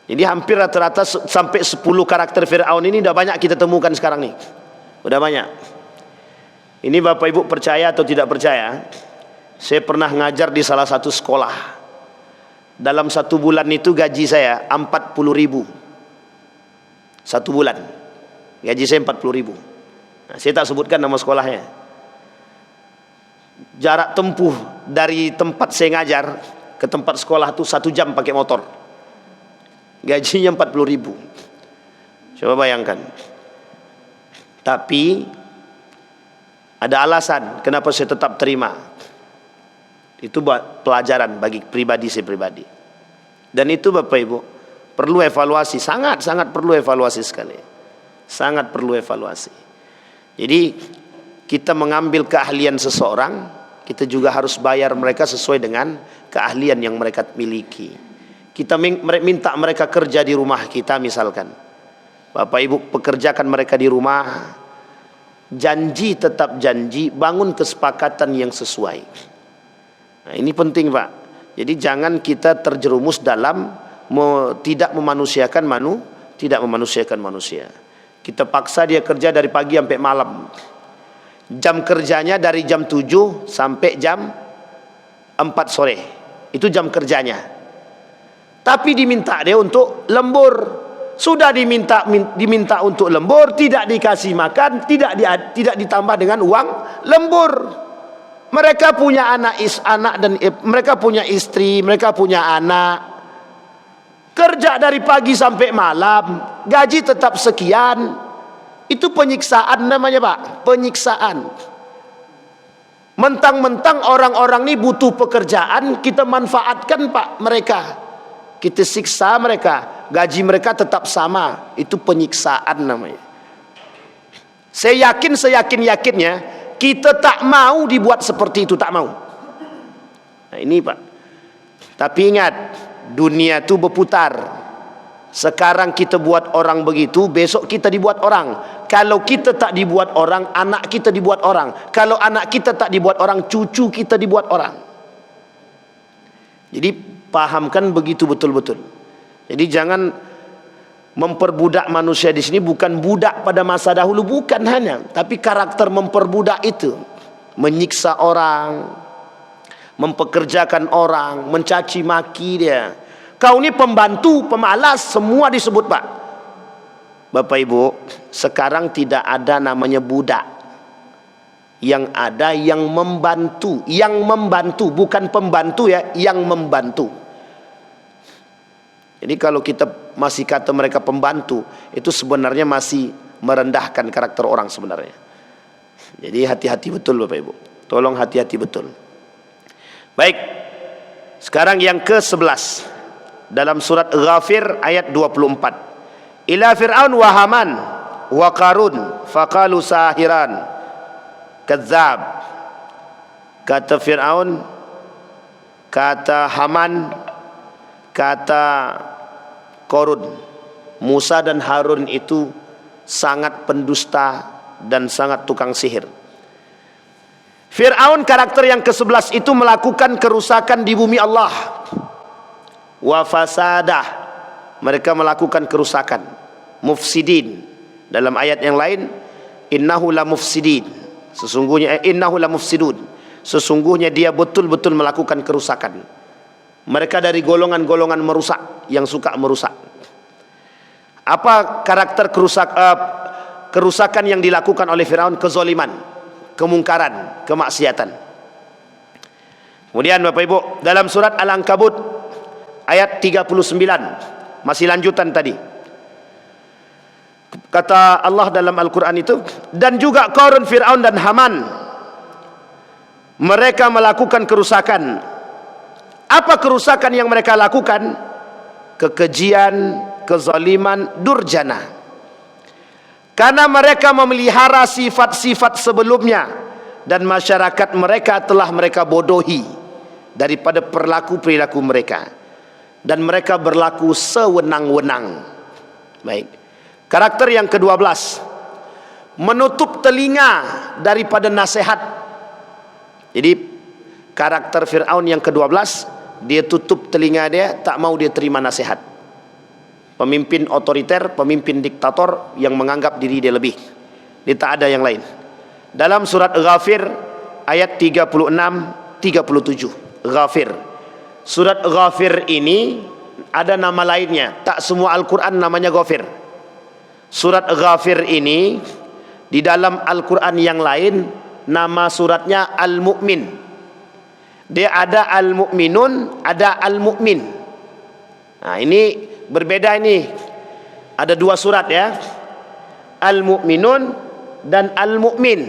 Jadi hampir rata-rata sampai 10 karakter Fir'aun ini udah banyak kita temukan sekarang nih. Udah banyak. Ini bapak ibu percaya atau tidak percaya, saya pernah ngajar di salah satu sekolah. Dalam 1 bulan itu gaji saya 40.000. 1 bulan gaji saya 40.000. Nah, saya tak sebutkan nama sekolahnya. Jarak tempuh dari tempat saya ngajar ke tempat sekolah itu 1 jam pakai motor. Gajinya 40.000. Coba bayangkan. Tapi ada alasan kenapa saya tetap terima. Itu buat pelajaran bagi pribadi saya pribadi. Dan itu bapak ibu perlu evaluasi, sangat perlu evaluasi sekali. Sangat perlu evaluasi. Jadi kita mengambil keahlian seseorang, kita juga harus bayar mereka sesuai dengan keahlian yang mereka miliki. Kita minta mereka kerja di rumah kita misalkan. Bapak ibu pekerjakan mereka di rumah. Janji tetap janji, bangun kesepakatan yang sesuai. Nah, ini penting, Pak. Jadi jangan kita terjerumus dalam tidak memanusiakan manusia. Kita paksa dia kerja dari pagi sampai malam. Jam kerjanya dari jam 7 sampai jam 4 sore. Itu jam kerjanya. Tapi diminta dia untuk lembur. Sudah diminta untuk lembur, tidak dikasih makan, tidak ditambah dengan uang lembur. Mereka punya mereka punya istri, mereka punya anak. Kerja dari pagi sampai malam, gaji tetap sekian. Itu penyiksaan namanya, Pak. Penyiksaan. Mentang-mentang orang-orang ini butuh pekerjaan, kita manfaatkan, Pak, mereka. Kita siksa mereka, gaji mereka tetap sama. Itu penyiksaan namanya. Saya yakinnya kita tak mau dibuat seperti itu, tak mau. Nah, ini, Pak. Tapi ingat, dunia itu berputar. Sekarang kita buat orang begitu, besok kita dibuat orang. Kalau kita tak dibuat orang, anak kita dibuat orang. Kalau anak kita tak dibuat orang, cucu kita dibuat orang. Jadi pahamkan begitu betul-betul. Jadi jangan Memperbudak manusia di sini bukan budak pada masa dahulu, bukan hanya, tapi karakter memperbudak itu, menyiksa orang, mempekerjakan orang, mencaci maki dia. Kau ni pembantu, pemalas, semua disebut Pak. Bapak Ibu, sekarang tidak ada namanya budak. Yang ada yang membantu, bukan pembantu ya, yang membantu. Jadi kalau kita masih kata mereka pembantu, itu sebenarnya masih merendahkan karakter orang sebenarnya. Jadi hati-hati betul Bapak Ibu. Tolong hati-hati betul. Baik. Sekarang yang ke-11 dalam surat Ghafir ayat 24. Ila Fir'aun wa Haman wa Qarun faqalu sahiran kadzab. Kata Fir'aun, kata Haman, kata Qarun, Musa dan Harun itu sangat pendusta dan sangat tukang sihir. Fir'aun karakter yang ke-11 itu melakukan kerusakan di bumi Allah. Wa fasadah, mereka melakukan kerusakan. Mufsidin, dalam ayat yang lain, innahu la mufsidin, sesungguhnya innahu la mufsidun, sesungguhnya dia betul-betul melakukan kerusakan. Mereka dari golongan-golongan merusak, yang suka merusak. Apa karakter kerusakan yang dilakukan oleh Firaun? Kezoliman, kemungkaran, kemaksiatan. Kemudian Bapak Ibu, dalam surat Al-Ankabut ayat 39, masih lanjutan tadi. Kata Allah dalam Al-Quran itu, dan juga Qarun, Fir'aun dan Haman, mereka melakukan kerusakan. Apa kerusakan yang mereka lakukan? Kekejian, kezaliman, durjana. Karena mereka memelihara sifat-sifat sebelumnya, dan masyarakat mereka telah mereka bodohi daripada perilaku mereka, dan mereka berlaku sewenang-wenang. Baik. Karakter yang ke-12, menutup telinga daripada nasihat. Jadi karakter Fir'aun yang ke-12, dia tutup telinga dia, tak mau dia terima nasihat. Pemimpin otoriter, pemimpin diktator yang menganggap diri dia lebih. Dia tak ada yang lain. Dalam surat Ghafir ayat 36-37. Ghafir. Surat Ghafir ini ada nama lainnya. Tak semua Al-Quran namanya Ghafir. Surat Ghafir ini di dalam Al-Quran yang lain nama suratnya Al-Mu'min. Dia ada Al-Mu'minun, ada Al-Mu'min. Nah ini berbeda ini. Ada dua surat ya. Al-Mu'minun dan Al-Mu'min.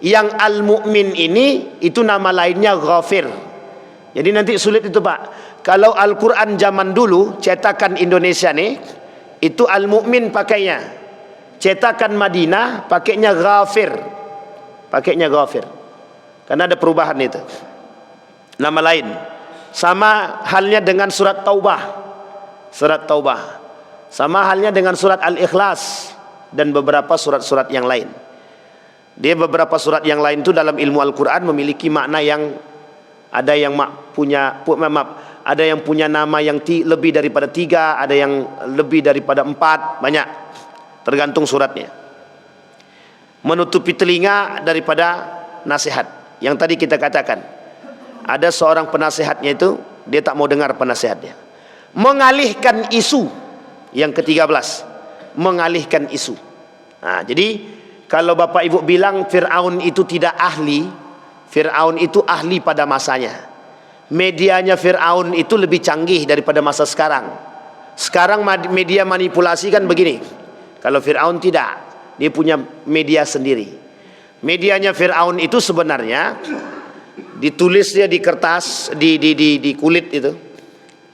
Yang Al-Mu'min ini itu nama lainnya Ghafir. Jadi nanti sulit itu Pak. Kalau Al-Quran zaman dulu cetakan Indonesia nih, itu Al-Mu'min pakainya. Cetakan Madinah pakainya Ghafir. Pakainya Ghafir. Karena ada perubahan itu. Nama lain. Sama halnya dengan surat Taubah. Surat Taubah. Sama halnya dengan surat Al-Ikhlas dan beberapa surat-surat yang lain. Dia beberapa surat yang lain itu dalam ilmu Al-Quran memiliki makna yang ada yang ada yang punya nama yang lebih daripada 3, ada yang lebih daripada 4, banyak, tergantung suratnya. Menutupi telinga daripada nasihat. Yang tadi kita katakan, ada seorang penasihatnya itu dia tak mau dengar penasihatnya. Mengalihkan isu. Yang ke-13, mengalihkan isu. Nah, jadi kalau Bapak Ibu bilang Fir'aun itu tidak ahli, Fir'aun itu ahli pada masanya. Medianya Fir'aun itu lebih canggih daripada masa sekarang. Sekarang media manipulasi kan begini. Kalau Fir'aun tidak, dia punya media sendiri. Medianya Fir'aun itu sebenarnya ditulis dia di kertas, di kulit itu,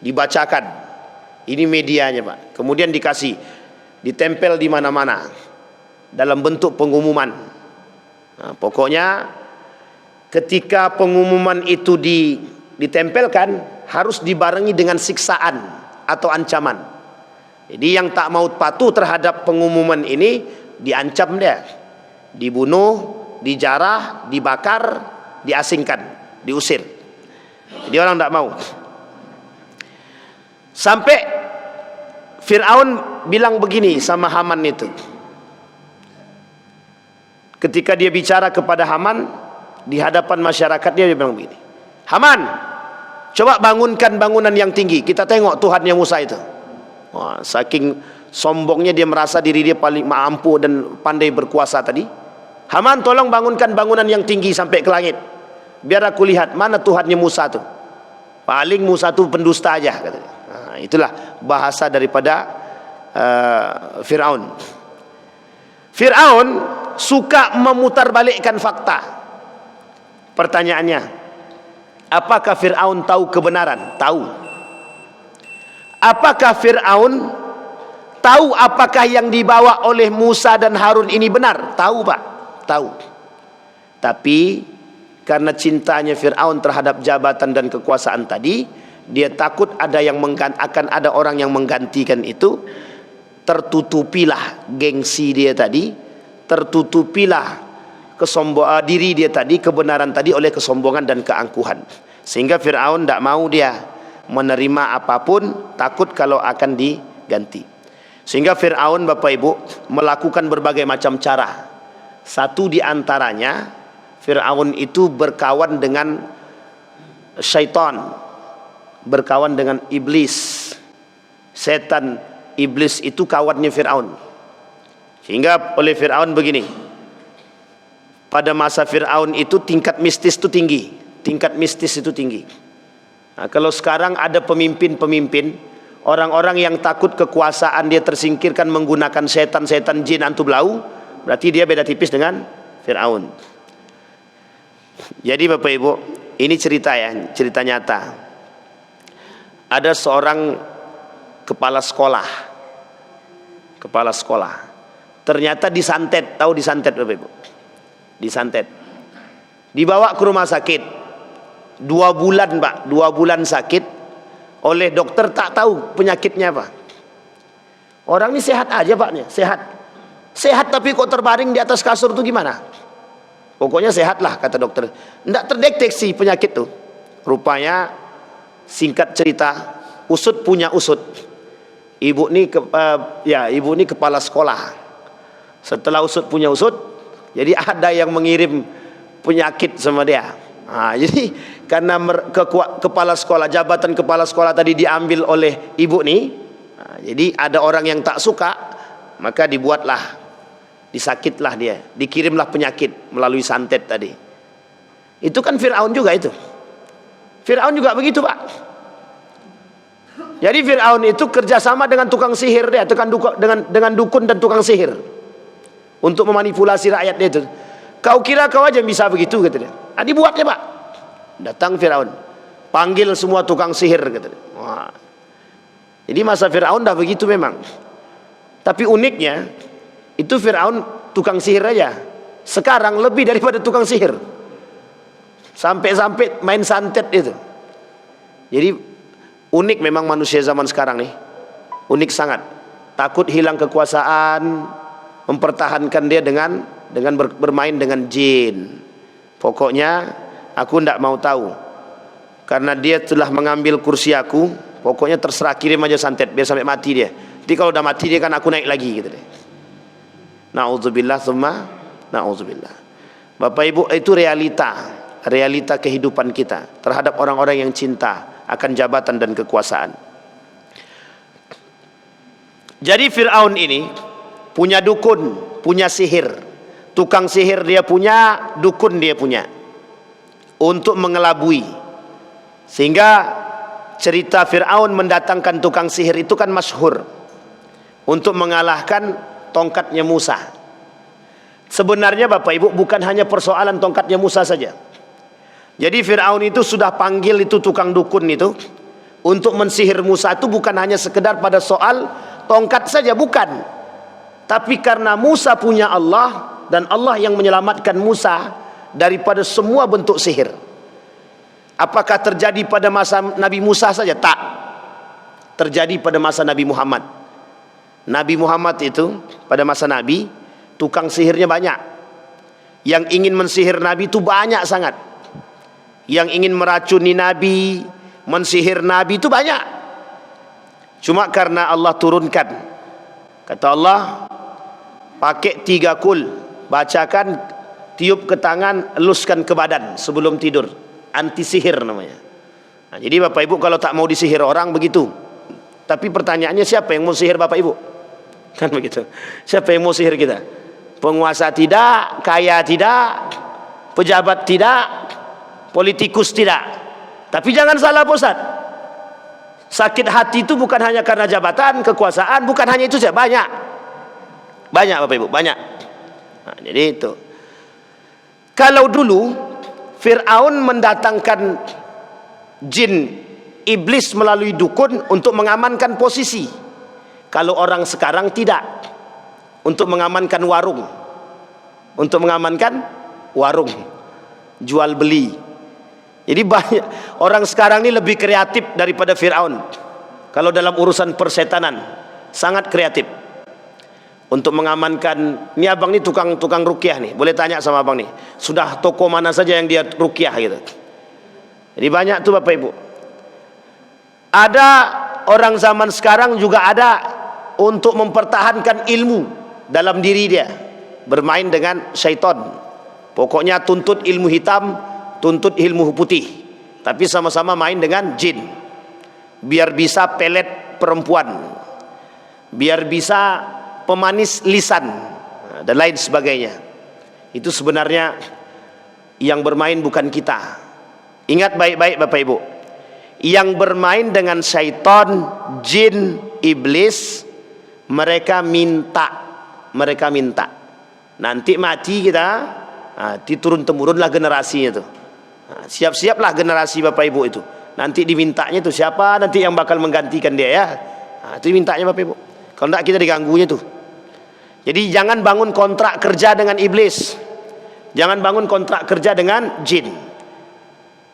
dibacakan. Ini medianya Pak. Kemudian ditempel di mana-mana dalam bentuk pengumuman. Nah, pokoknya ketika pengumuman itu ditempelkan harus dibarengi dengan siksaan atau ancaman. Jadi yang tak mau patuh terhadap pengumuman ini diancam dia, dibunuh, dijarah, dibakar, diasingkan, diusir. Jadi orang tak mau. Sampai Fir'aun bilang begini sama Haman itu. Ketika dia bicara kepada Haman di hadapan masyarakat, dia bilang begini, Haman, coba bangunkan bangunan yang tinggi, kita tengok Tuhannya Musa itu. Wah, saking sombongnya dia merasa diri dia paling mampu dan pandai berkuasa tadi. Haman, tolong bangunkan bangunan yang tinggi sampai ke langit, biar aku lihat mana Tuhannya Musa itu. Paling Musa itu pendusta aja, katanya. Nah, itulah bahasa daripada Fir'aun. Fir'aun suka memutarbalikkan fakta. Pertanyaannya, apakah Fir'aun tahu kebenaran? Tahu. Apakah Fir'aun tahu apakah yang dibawa oleh Musa dan Harun ini benar? Tahu, Pak. Tahu. Tapi karena cintanya Fir'aun terhadap jabatan dan kekuasaan tadi, dia takut ada yang akan ada orang yang menggantikan itu. Tertutupilah gengsi dia tadi, tertutupilah diri dia tadi, kebenaran tadi oleh kesombongan dan keangkuhan. Sehingga Fir'aun tidak mau dia menerima apapun, takut kalau akan diganti. Sehingga Fir'aun, Bapak Ibu, melakukan berbagai macam cara. Satu di antaranya, Fir'aun itu berkawan dengan syaitan, berkawan dengan iblis. Setan, iblis itu kawannya Fir'aun. Sehingga oleh Fir'aun begini, pada masa Fir'aun itu tingkat mistis itu tinggi. Tingkat mistis itu tinggi. Nah, kalau sekarang ada pemimpin-pemimpin, orang-orang yang takut kekuasaan dia tersingkirkan menggunakan setan-setan jin antu belau, berarti dia beda tipis dengan Fir'aun. Jadi Bapak Ibu, ini cerita ya, cerita nyata. Ada seorang kepala sekolah, ternyata disantet. Tahu disantet, Bapak Ibu? Disantet, dibawa ke rumah sakit 2 bulan, Pak. 2 bulan sakit. Oleh dokter tak tahu penyakitnya apa. Orang ini sehat aja, Pak, nih sehat tapi kok terbaring di atas kasur tuh gimana? Pokoknya sehat lah, kata dokter. Tidak terdeteksi penyakit tuh. Rupanya, singkat cerita, usut punya usut. Ibu ini kepala sekolah. Setelah usut punya usut, jadi ada yang mengirim penyakit sama dia. Nah, jadi karena kepala sekolah, jabatan kepala sekolah tadi diambil oleh ibu nih, nah, jadi ada orang yang tak suka, maka disakitlah dia, dikirimlah penyakit melalui santet tadi. Itu kan Fir'aun juga itu. Fir'aun juga begitu, Pak. Jadi Fir'aun itu kerjasama dengan tukang sihir dia, dengan dukun dan tukang sihir untuk memanipulasi rakyat dia itu. Kau kira kau aja bisa begitu, kata dia. Nah, dibuatnya, Pak. Datang Fir'aun, panggil semua tukang sihir, kata dia. Wah. Jadi masa Fir'aun dah begitu memang. Tapi uniknya, itu Fir'aun tukang sihir aja. Sekarang lebih daripada tukang sihir. Sampai-sampai main santet itu. Jadi unik memang manusia zaman sekarang nih. Unik sangat. Takut hilang kekuasaan, mempertahankan dia dengan bermain dengan jin. Pokoknya aku tidak mau tahu. Karena dia telah mengambil kursi aku, pokoknya terserah, kirim aja santet biar sampai mati dia. Jadi kalau udah mati dia kan aku naik lagi, gitu deh. Na'udzubillah summa na'udzubillah. Bapak Ibu, itu realita kehidupan kita terhadap orang-orang yang cinta akan jabatan dan kekuasaan. Jadi Fir'aun ini punya dukun, punya sihir. Tukang sihir dia punya, dukun dia punya, untuk mengelabui. Sehingga cerita Fir'aun mendatangkan tukang sihir itu kan masyhur, untuk mengalahkan tongkatnya Musa. Sebenarnya Bapak Ibu, bukan hanya persoalan tongkatnya Musa saja. Jadi Fir'aun itu sudah panggil itu tukang dukun itu untuk mensihir Musa, itu bukan hanya sekedar pada soal tongkat saja, bukan. Tapi karena Musa punya Allah, dan Allah yang menyelamatkan Musa daripada semua bentuk sihir. Apakah terjadi pada masa Nabi Musa saja? Tak. Terjadi pada masa Nabi Muhammad. Nabi Muhammad itu pada masa Nabi, tukang sihirnya banyak. Yang ingin mensihir Nabi itu banyak sangat. Yang ingin meracuni Nabi, mensihir Nabi itu banyak. Cuma karena Allah turunkan, kata Allah, pakai 3 kul, bacakan, tiup ke tangan, eluskan ke badan sebelum tidur. Anti sihir namanya. Nah, jadi Bapak Ibu kalau tak mau disihir orang begitu. Tapi pertanyaannya, siapa yang mau sihir Bapak Ibu? Kan begitu. Siapa yang mau sihir kita? Penguasa tidak, kaya tidak, pejabat tidak, politikus tidak. Tapi jangan salah Pak Ustaz. Sakit hati itu bukan hanya karena jabatan, kekuasaan, bukan hanya itu saja, banyak. Banyak Bapak Ibu, banyak. Nah, jadi itu. Kalau dulu Fir'aun mendatangkan jin iblis melalui dukun untuk mengamankan posisi. Kalau orang sekarang tidak, untuk mengamankan warung. Untuk mengamankan warung, jual beli. Jadi banyak orang sekarang ini lebih kreatif daripada Fir'aun. Kalau dalam urusan persetanan sangat kreatif untuk mengamankan. Ini abang ini tukang ruqyah nih, boleh tanya sama abang nih, sudah toko mana saja yang dia ruqyah gitu. Jadi banyak tuh Bapak Ibu. Ada orang zaman sekarang juga ada untuk mempertahankan ilmu dalam diri dia, bermain dengan syaitan. Pokoknya tuntut ilmu hitam, tuntut ilmu putih, tapi sama-sama main dengan jin, biar bisa pelet perempuan, biar bisa pemanis lisan, dan lain sebagainya. Itu sebenarnya yang bermain bukan kita. Ingat baik-baik Bapak Ibu, yang bermain dengan syaitan, jin, iblis, mereka minta nanti mati kita, diturun temurunlah generasinya tuh. Siap-siaplah generasi Bapak Ibu itu. Nanti dimintanya tuh siapa nanti yang bakal menggantikan dia ya. Itu mintanya Bapak Ibu. Kalau enggak kita diganggunya tuh. Jadi jangan bangun kontrak kerja dengan iblis. Jangan bangun kontrak kerja dengan jin.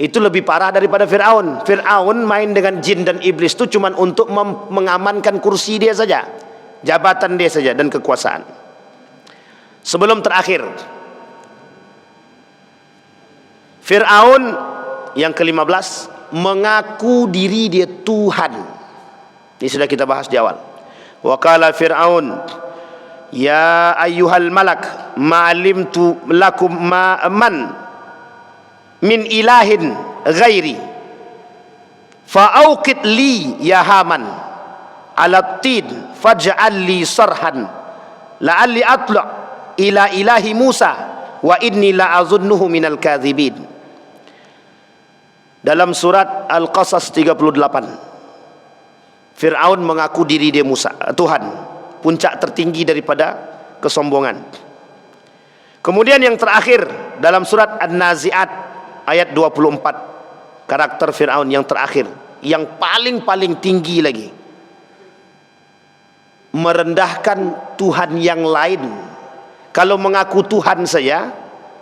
Itu lebih parah daripada Fir'aun. Fir'aun main dengan jin dan iblis itu cuma untuk mengamankan kursi dia saja, jabatan dia saja, dan kekuasaan. Sebelum terakhir, Fir'aun yang ke-15 mengaku diri dia Tuhan. Ini sudah kita bahas di awal. Wa qala Fir'aun, ya ayyuhal malak ma'alimtu lakum man min ilahin ghairi fa'auqid li ya Haman ala tin faj'al li sarhan la'alli atla' ila ilahi Musa wa inni la'azunnuhu minal kadhibin. Dalam surat Al-Qasas 38, Fir'aun mengaku diri dia Tuhan, puncak tertinggi daripada kesombongan. Kemudian yang terakhir dalam surat An-Nazi'at ayat 24, karakter Fir'aun yang terakhir, yang paling tinggi lagi, merendahkan Tuhan yang lain. Kalau mengaku Tuhan saja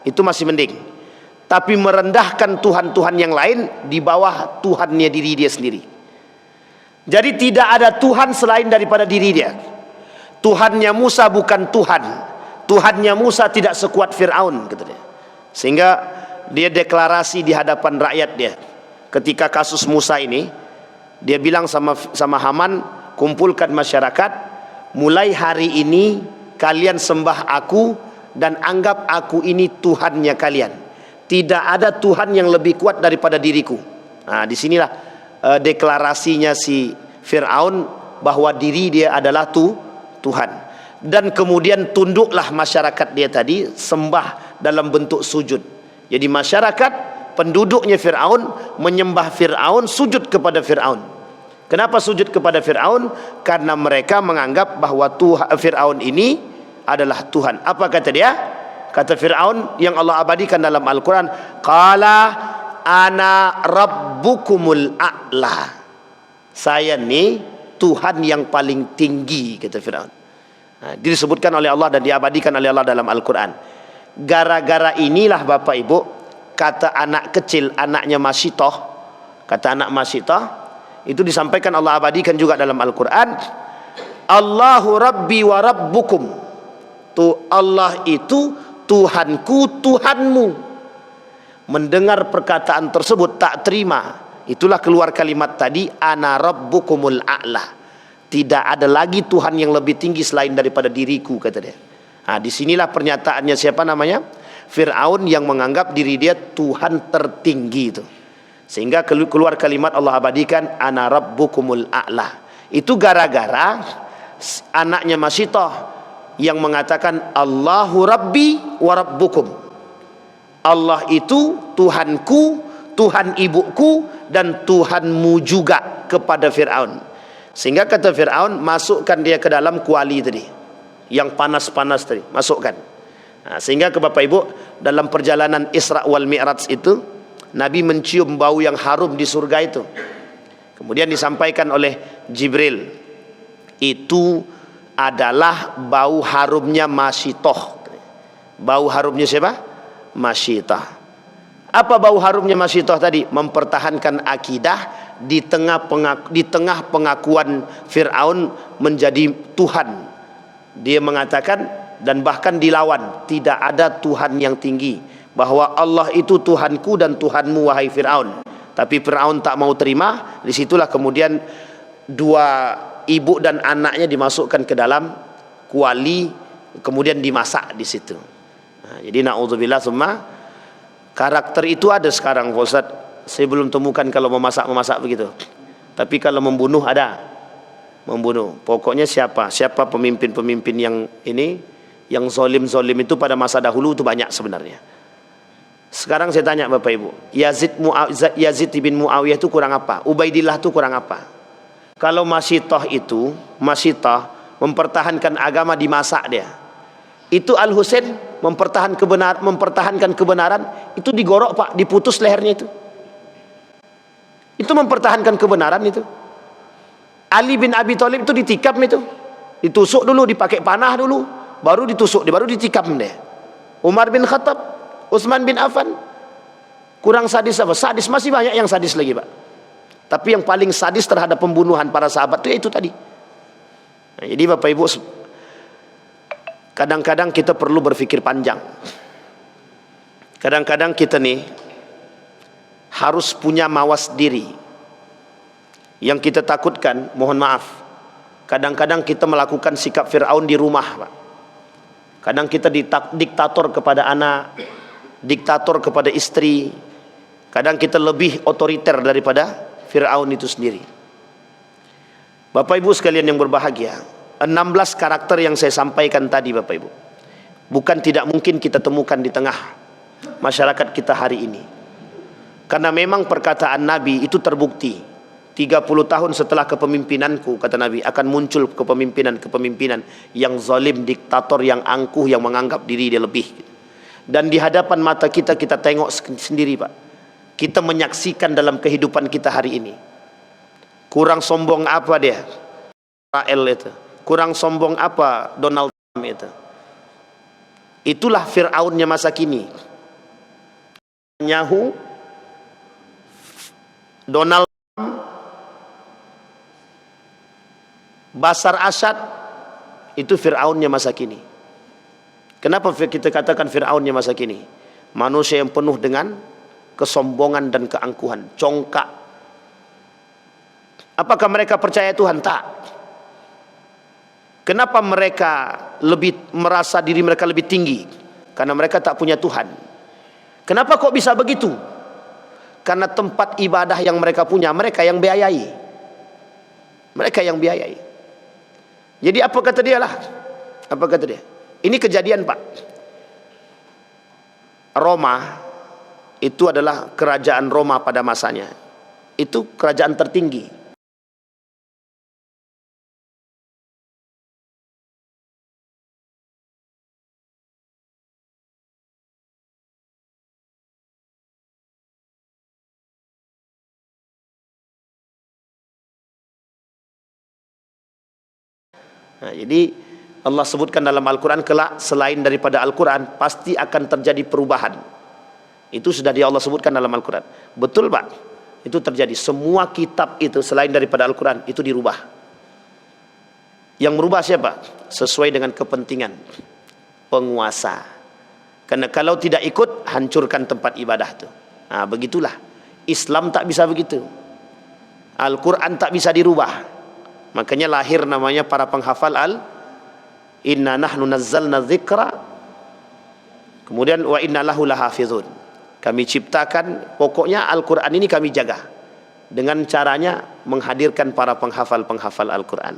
itu masih mending, tapi merendahkan Tuhan-Tuhan yang lain di bawah Tuhannya diri dia sendiri. Jadi tidak ada Tuhan selain daripada diri dia. Tuhannya Musa bukan Tuhan. Tuhannya Musa tidak sekuat Fir'aun, kata dia. Sehingga dia deklarasi di hadapan rakyat dia. Ketika kasus Musa ini, dia bilang sama Haman, kumpulkan masyarakat, mulai hari ini kalian sembah aku dan anggap aku ini Tuhannya kalian. Tidak ada Tuhan yang lebih kuat daripada diriku. Nah, disinilah deklarasinya si Fir'aun bahwa diri dia adalah Tuhan. Dan kemudian tunduklah masyarakat dia tadi sembah dalam bentuk sujud. Jadi masyarakat penduduknya Fir'aun menyembah Fir'aun, sujud kepada Fir'aun. Kenapa sujud kepada Fir'aun? Karena mereka menganggap bahwa Fir'aun ini adalah Tuhan. Apa kata dia? Kata Fir'aun yang Allah abadikan dalam Al-Quran, qala ana rabbukumul a'la. Saya ni Tuhan yang paling tinggi, kata Fir'aun. Nah, disebutkan oleh Allah dan diabadikan oleh Allah dalam Al-Quran. Gara-gara inilah Bapak Ibu, kata anak kecil, anaknya Masitoh, kata anak Masitoh, itu disampaikan Allah abadikan juga dalam Al-Quran, Allahu Rabbi wa Rabbukum. Allah itu Tuhanku, Tuhanmu. Mendengar perkataan tersebut tak terima. Itulah keluar kalimat tadi, ana rabbukumul a'la. Tidak ada lagi Tuhan yang lebih tinggi selain daripada diriku, kata dia. Disinilah pernyataannya siapa namanya? Fir'aun, yang menganggap diri dia Tuhan tertinggi itu. Sehingga keluar kalimat Allah abadikan, ana rabbukumul a'la. Itu gara-gara anaknya Masitah yang mengatakan Allahu rabbi wa rabbukum. Allah itu Tuhanku, Tuhan ibuku, dan Tuhanmu juga, kepada Fir'aun. Sehingga kata Fir'aun, masukkan dia ke dalam kuali tadi, yang panas-panas tadi, masukkan. Sehingga ke Bapak Ibu, dalam perjalanan Isra wal Mi'raj itu, Nabi mencium bau yang harum di surga itu. Kemudian disampaikan oleh Jibril, itu adalah bau harumnya Masitah. Bau harumnya siapa? Masitah. Apa bau harumnya Masitah tadi? Mempertahankan akidah di tengah pengakuan Fir'aun menjadi Tuhan. Dia mengatakan, dan bahkan dilawan, tidak ada Tuhan yang tinggi, bahwa Allah itu Tuhanku dan Tuhanmu, wahai Fir'aun. Tapi Fir'aun tak mau terima. Disitulah kemudian dua ibu dan anaknya dimasukkan ke dalam kuali, kemudian dimasak di situ. Jadi na'udzubillah summa, karakter itu ada sekarang, Pak Ustaz. Saya belum temukan kalau memasak begitu. Tapi kalau membunuh ada. Membunuh. Pokoknya siapa pemimpin-pemimpin yang ini, yang zolim itu pada masa dahulu itu banyak sebenarnya. Sekarang saya tanya Bapak Ibu, Yazid bin Muawiyah itu kurang apa? Ubaidillah itu kurang apa? Kalau Masitah mempertahankan agama, dimasak dia. Itu Al-Husain mempertahankan kebenaran, itu digorok Pak, diputus lehernya itu. Itu mempertahankan kebenaran itu. Ali bin Abi Thalib itu ditikam itu. Ditusuk dulu, dipakai panah dulu, baru ditusuk, baru ditikam deh. Umar bin Khattab, Utsman bin Affan, kurang sadis apa? Sadis, masih banyak yang sadis lagi Pak. Tapi yang paling sadis terhadap pembunuhan para sahabat itu tadi. Jadi Bapak Ibu, kadang-kadang kita perlu berpikir panjang. Kadang-kadang kita nih harus punya mawas diri. Yang kita takutkan, mohon maaf, kadang-kadang kita melakukan sikap Fir'aun di rumah Pak. Kadang kita diktator kepada anak, diktator kepada istri. Kadang kita lebih otoriter daripada Fir'aun itu sendiri. Bapak Ibu sekalian yang berbahagia, 16 karakter yang saya sampaikan tadi Bapak Ibu, bukan tidak mungkin kita temukan di tengah masyarakat kita hari ini. Karena memang perkataan Nabi itu terbukti. 30 tahun setelah kepemimpinanku, kata Nabi, akan muncul kepemimpinan yang zalim, diktator, yang angkuh, yang menganggap diri dia lebih. Dan di hadapan mata kita, kita tengok sendiri Pak. Kita menyaksikan dalam kehidupan kita hari ini. Kurang sombong apa dia? Israel itu. Kurang sombong apa Donald Trump itu? Itulah Fir'aunnya masa kini. Netanyahu, Donald Trump, Bashar Assad, itu Fir'aunnya masa kini. Kenapa kita katakan Fir'aunnya masa kini? Manusia yang penuh dengan kesombongan dan keangkuhan, congkak. Apakah mereka percaya Tuhan? Tak. Kenapa mereka lebih merasa diri mereka lebih tinggi? Karena mereka tak punya Tuhan. Kenapa kok bisa begitu? Karena tempat ibadah yang mereka punya, mereka yang biayai. Mereka yang biayai. Jadi apa kata dia lah? Apa kata dia? Ini kejadian Pak. Roma itu adalah kerajaan Roma pada masanya. Itu kerajaan tertinggi. Nah, jadi Allah sebutkan dalam Al-Quran, kelak selain daripada Al-Quran pasti akan terjadi perubahan. Itu sudah Allah sebutkan dalam Al-Quran. Betul Pak, itu terjadi. Semua kitab itu selain daripada Al-Quran itu dirubah. Yang merubah siapa? Sesuai dengan kepentingan penguasa. Karena kalau tidak ikut, hancurkan tempat ibadah itu. Nah, begitulah. Islam tak bisa begitu. Al-Quran tak bisa dirubah. Makanya lahir namanya para penghafal Inna nahnu nazzalna dzikra. Kemudian wa inna lahu lahafizun. Kami ciptakan, pokoknya Al-Quran ini kami jaga dengan caranya menghadirkan para penghafal-penghafal Al-Quran.